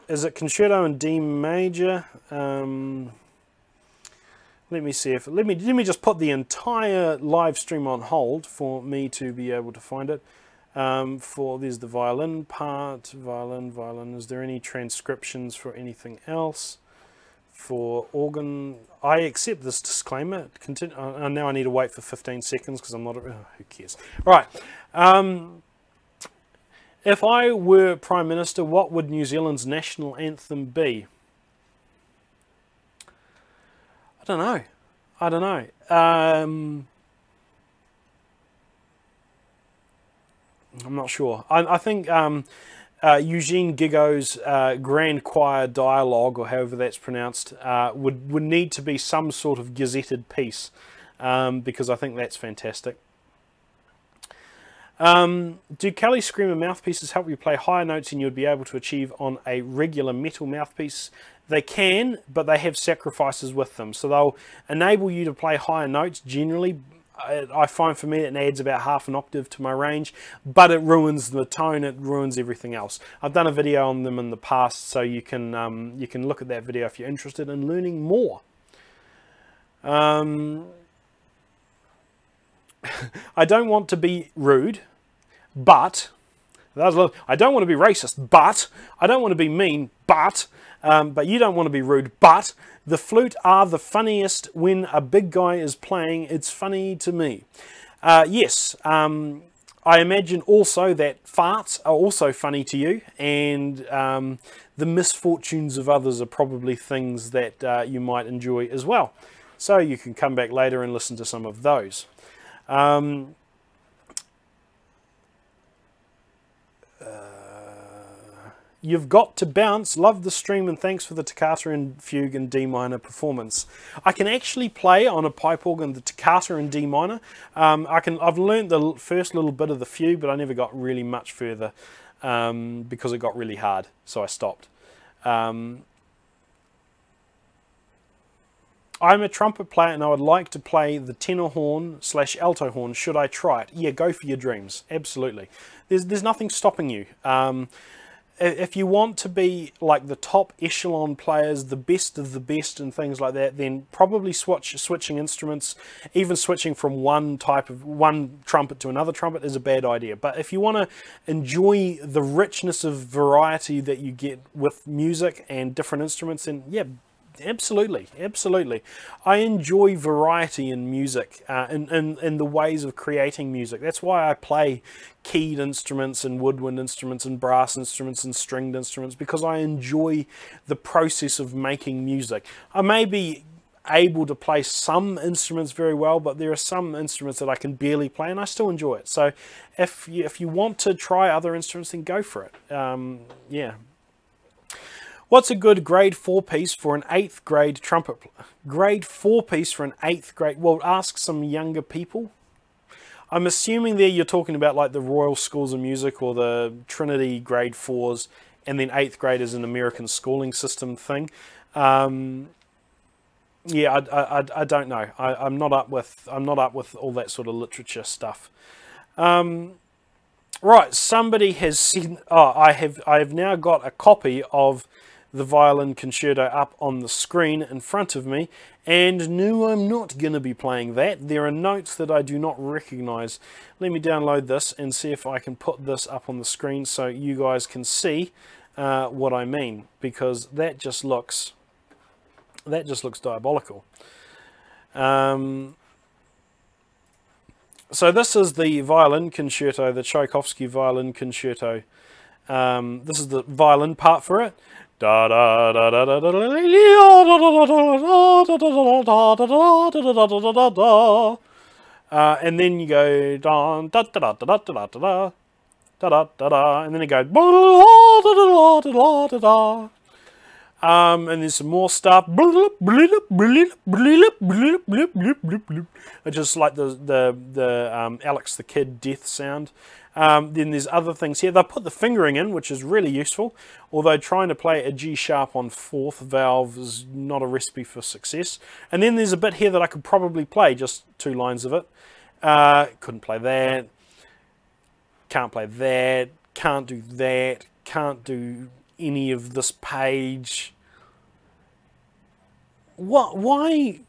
Is it Concerto in D major? Let me see if let me just put the entire live stream on hold for me to be able to find it. There's the violin part, violin. Is there any transcriptions for anything else? For organ, I accept this disclaimer. Continue. Now I need to wait for 15 seconds because I'm not. Who cares? Right. If I were Prime Minister, what would New Zealand's national anthem be? I don't know. I'm not sure. I think Eugene Gigo's Grand Choir Dialogue, or however that's pronounced, would need to be some sort of gazetted piece, because I think that's fantastic. Do Kelly Screamer mouthpieces help you play higher notes than you would be able to achieve on a regular metal mouthpiece? They can, but they have sacrifices with them. So they'll enable you to play higher notes generally. I find for me it adds about half an octave to my range, but it ruins the tone, it ruins everything else. I've done a video on them in the past, so you can look at that video if you're interested in learning more. I don't want to be rude, but I don't want to be racist, but I don't want to be mean, but you don't want to be rude, but the flute are the funniest when a big guy is playing. It's funny to me. Yes, I imagine also that farts are also funny to you, and the misfortunes of others are probably things that you might enjoy as well. So you can come back later and listen to some of those. You've got to bounce. Love the stream and thanks for the toccata and fugue and D minor performance. I can actually play on a pipe organ the toccata and D minor. I've learned the first little bit of the fugue, but I never got really much further because it got really hard, so I stopped. I'm a trumpet player and I would like to play the tenor horn / alto horn. Should I try it? Yeah, go for your dreams. Absolutely. There's nothing stopping you. If you want to be like the top echelon players, the best of the best and things like that, then probably switching instruments, even switching from one trumpet to another trumpet is a bad idea. But if you want to enjoy the richness of variety that you get with music and different instruments, then yeah, absolutely, absolutely. I enjoy variety in music, in the ways of creating music. That's why I play keyed instruments and woodwind instruments and brass instruments and stringed instruments, because I enjoy the process of making music. I may be able to play some instruments very well, but there are some instruments that I can barely play and I still enjoy it. So if you want to try other instruments, then go for it. Yeah. What's a good grade 4 piece for an 8th grade trumpet? Grade 4 piece for an 8th grade? Well, ask some younger people. I'm assuming there you're talking about like the Royal Schools of Music or the Trinity grade 4s, and then 8th grade is an American schooling system thing. Yeah, I don't know. I'm not up with all that sort of literature stuff. Right, somebody has seen. Oh, I have now got a copy of the Violin Concerto up on the screen in front of me, and no, I'm not going to be playing that. There are notes that I do not recognize. Let me download this and see if I can put this up on the screen so you guys can see what I mean, because that just looks diabolical. So this is the Violin Concerto, the Tchaikovsky Violin Concerto. This is the violin part for it. And then you go da da da da da da da da da da da, and then it goes and there's some more stuff. It's just like the Alex the Kid death sound. Then there's other things here. They put the fingering in, which is really useful, although trying to play a G sharp on 4th valve is not a recipe for success. And then there's a bit here that I could probably play, just 2 lines of it. Couldn't play that. Can't play that. Can't do that. Can't do any of this page. What? Why?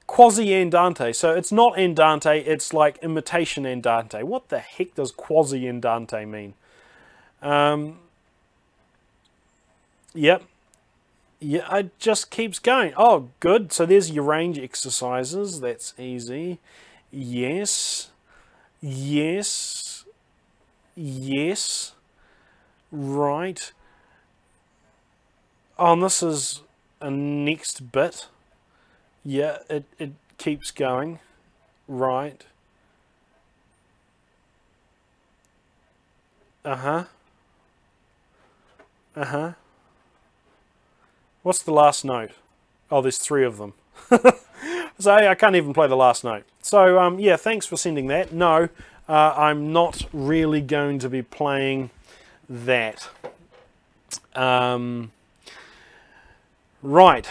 Quasi-andante. So it's not andante, it's like imitation andante. What the heck does quasi-andante mean? Yep. Yeah, it just keeps going. Oh, good. So there's your range exercises. That's easy. Yes. Yes. Yes. Right. Oh, and this is a next bit. Yeah, it keeps going. Right. Uh-huh. Uh-huh. What's the last note? Oh, there's 3 of them. So I can't even play the last note. So yeah, thanks for sending that. No, I'm not really going to be playing that. Right.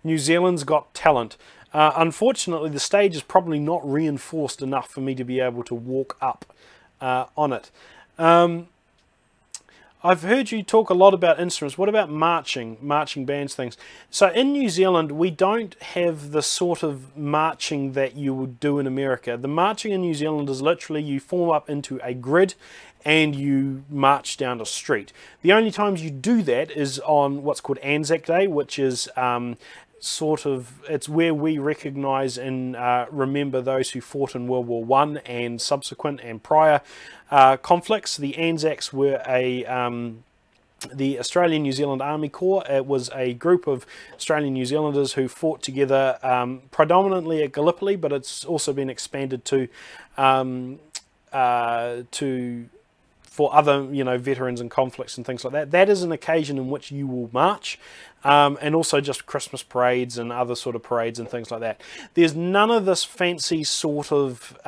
New Zealand's Got Talent. Unfortunately, the stage is probably not reinforced enough for me to be able to walk up on it. I've heard you talk a lot about instruments. What about marching bands, things? So in New Zealand, we don't have the sort of marching that you would do in America. The marching in New Zealand is literally you form up into a grid and you march down a street. The only times you do that is on what's called Anzac Day, which is sort of, it's where we recognise and remember those who fought in World War I and subsequent and prior conflicts. The Anzacs were the Australian New Zealand Army Corps. It was a group of Australian New Zealanders who fought together predominantly at Gallipoli, but it's also been expanded to for other, veterans and conflicts and things like that. That is an occasion in which you will march, and also just Christmas parades and other sort of parades and things like that. There's none of this fancy sort of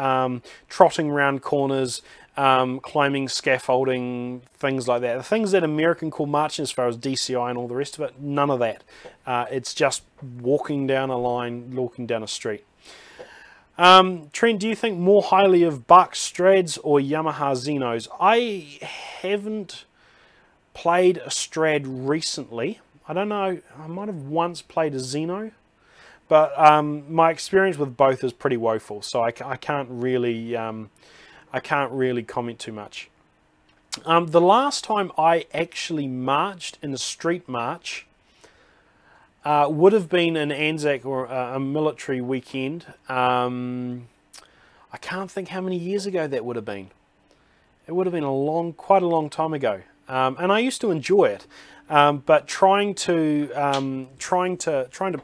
trotting around corners, climbing scaffolding, things like that. The things that American call marching as far as DCI and all the rest of it, none of that. It's just walking down a line, walking down a street. Trent, do you think more highly of Bach Strads or Yamaha Xenos? I haven't played a Strad recently. I don't know, I might have once played a Xeno, but my experience with both is pretty woeful, so I can't really comment too much. The last time I actually marched in a street march would have been an Anzac or a military weekend. I can't think how many years ago that would have been. It would have been quite a long time ago, and I used to enjoy it. But trying to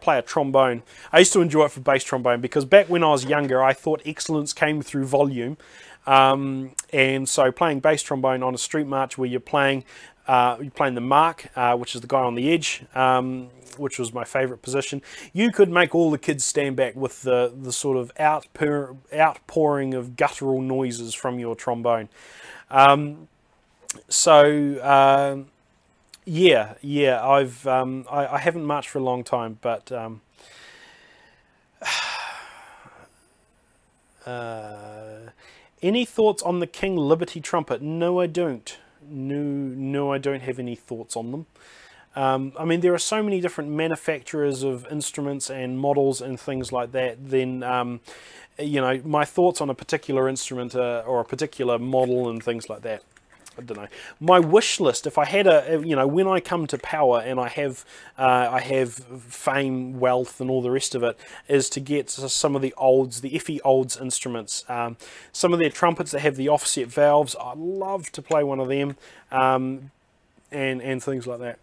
play a trombone, I used to enjoy it for bass trombone because back when I was younger, I thought excellence came through volume, and so playing bass trombone on a street march where you're playing the mark, which is the guy on the edge, which was my favourite position. You could make all the kids stand back with the sort of outpouring of guttural noises from your trombone. Yeah, I haven't marched for a long time, but any thoughts on the King Liberty trumpet? No, I don't. No, I don't have any thoughts on them. I mean, there are so many different manufacturers of instruments and models and things like that. Then, my thoughts on a particular instrument or a particular model and things like that, I don't know. My wish list, if I had when I come to power and I have fame, wealth, and all the rest of it, is to get some of the Effie Olds instruments. Some of their trumpets that have the offset valves. I'd love to play one of them, and things like that.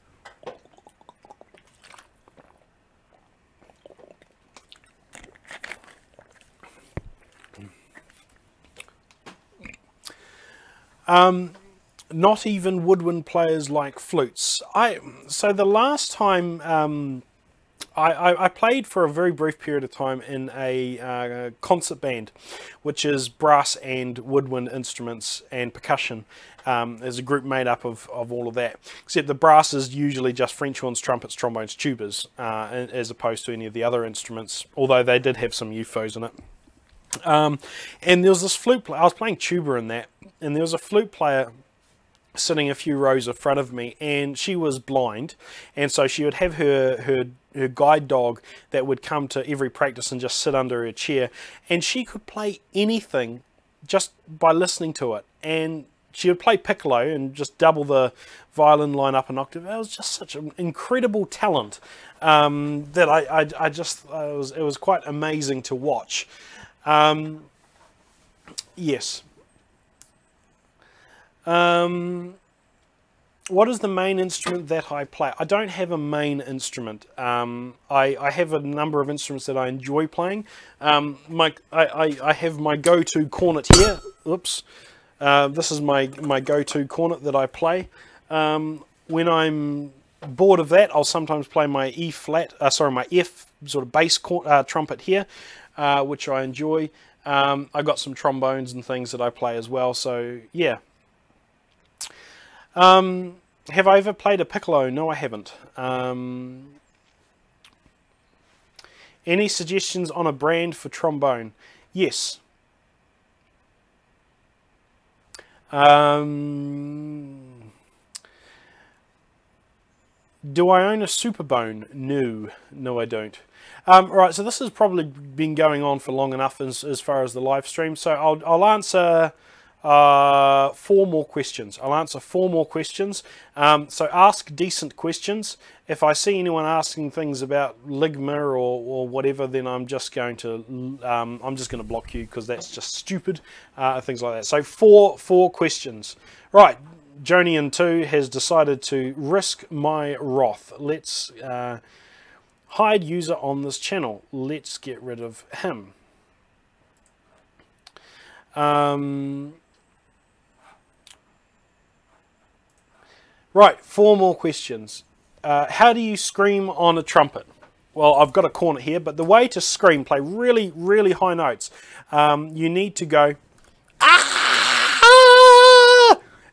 Not even woodwind players like flutes. So the last time I played for a very brief period of time in a concert band, which is brass and woodwind instruments and percussion. There's a group made up of all of that, except the brass is usually just French horns, trumpets, trombones, tubas, as opposed to any of the other instruments, although they did have some UFOs in it. And there was this flute player. I was playing tuba in that, and there was a flute player sitting a few rows in front of me, and she was blind, and so she would have her guide dog that would come to every practice and just sit under her chair, and she could play anything just by listening to it. And she would play piccolo and just double the violin line up an octave. It was just such an incredible talent that it was quite amazing to watch. Yes. What is the main instrument that I play? I don't have a main instrument. I have a number of instruments that I enjoy playing. I have my go-to cornet here. Oops. This is my go-to cornet that I play when I'm bored of that, I'll sometimes play my my F sort of bass trumpet here, which I enjoy. I got some trombones and things that I play as well, so yeah. Have I ever played a piccolo? No, I haven't. Any suggestions on a brand for trombone? Yes. Do I own a Superbone? No. No, I don't. Right, so this has probably been going on for long enough as far as the live stream, so I'll answer 4 more questions. I'll answer 4 more questions. So ask decent questions. If I see anyone asking things about Ligma or whatever, then I'm just going to block you, because that's just stupid. Things like that. So 4 questions. Right. Jonian2 has decided to risk my wrath. Let's hide user on this channel. Let's get rid of him. Right, 4 more questions. How do you scream on a trumpet? Well, I've got a cornet here, but the way to scream, play really, really high notes, you need to go, ah!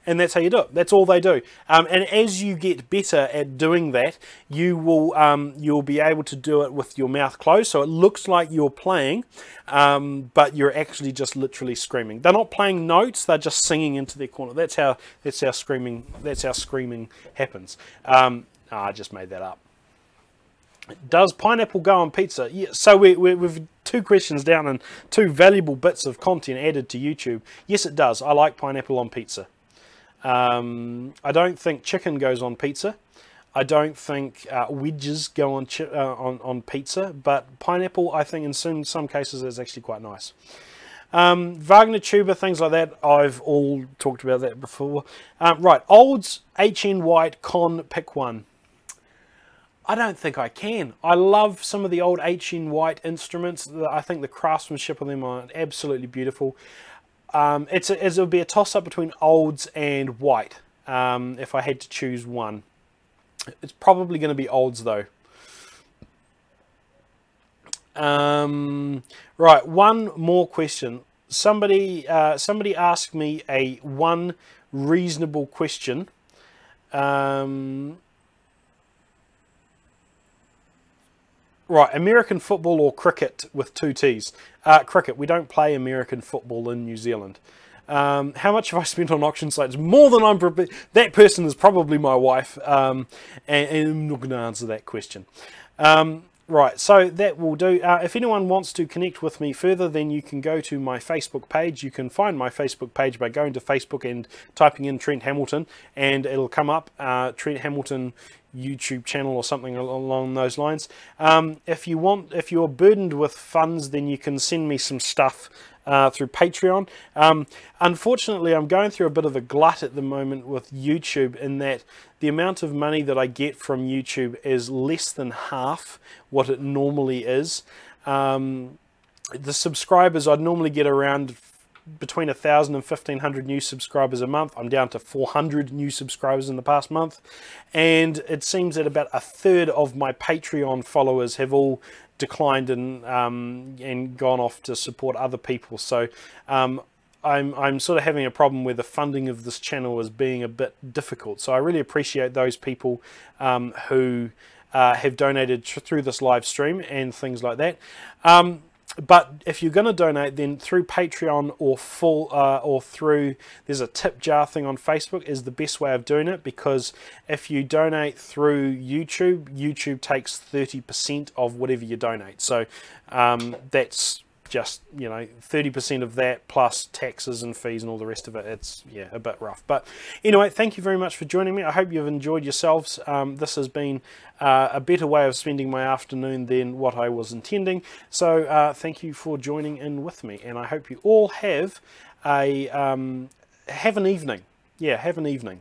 And that's how you do it. That's all they do. And as you get better at doing that, you'll be able to do it with your mouth closed, so it looks like you're playing, but you're actually just literally screaming. They're not playing notes; they're just singing into their cornet. That's how screaming happens. I just made that up. Does pineapple go on pizza? Yeah, so we've 2 questions down and 2 valuable bits of content added to YouTube. Yes, it does. I like pineapple on pizza. I don't think chicken goes on pizza. I don't think wedges go on pizza, but pineapple, I think in some cases, is actually quite nice. Wagner tuba, things like that, I've all talked about that before. Right, Olds HN White Con, pick one. I don't think I can. I love some of the old HN White instruments. I think the craftsmanship of them are absolutely beautiful. It would be a toss-up between Olds and White, if I had to choose one. It's probably going to be Olds, though. Right, 1 more question. Somebody asked me one reasonable question. Right, American football or cricket with 2 T's? Cricket. We don't play American football in New Zealand. How much have I spent on auction sites? More than I'm prepared. That person is probably my wife, and I'm not going to answer that question. Right, so that will do. If anyone wants to connect with me further, then you can go to my Facebook page. You can find my Facebook page by going to Facebook and typing in Trent Hamilton, and it'll come up, Trent Hamilton YouTube channel or something along those lines. If you're burdened with funds, then you can send me some stuff through Patreon. Unfortunately, I'm going through a bit of a glut at the moment with YouTube, in that the amount of money that I get from YouTube is less than half what it normally is. The subscribers, I'd normally get around between 1,000 and 1,500 new subscribers a month. I'm down to 400 new subscribers in the past month, and it seems that about 1/3 of my Patreon followers have all declined and gone off to support other people. So I'm sort of having a problem where the funding of this channel is being a bit difficult. So I really appreciate those people who have donated through this live stream and things like that. But if you're going to donate, then through Patreon or through, there's a tip jar thing on Facebook is the best way of doing it, because if you donate through YouTube, YouTube takes 30% of whatever you donate. So that's just, 30% of that plus taxes and fees and all the rest of it. It's, yeah, a bit rough. But anyway, thank you very much for joining me. I hope you've enjoyed yourselves. This has been a better way of spending my afternoon than what I was intending. So thank you for joining in with me, and I hope you all have an evening. Yeah, have an evening.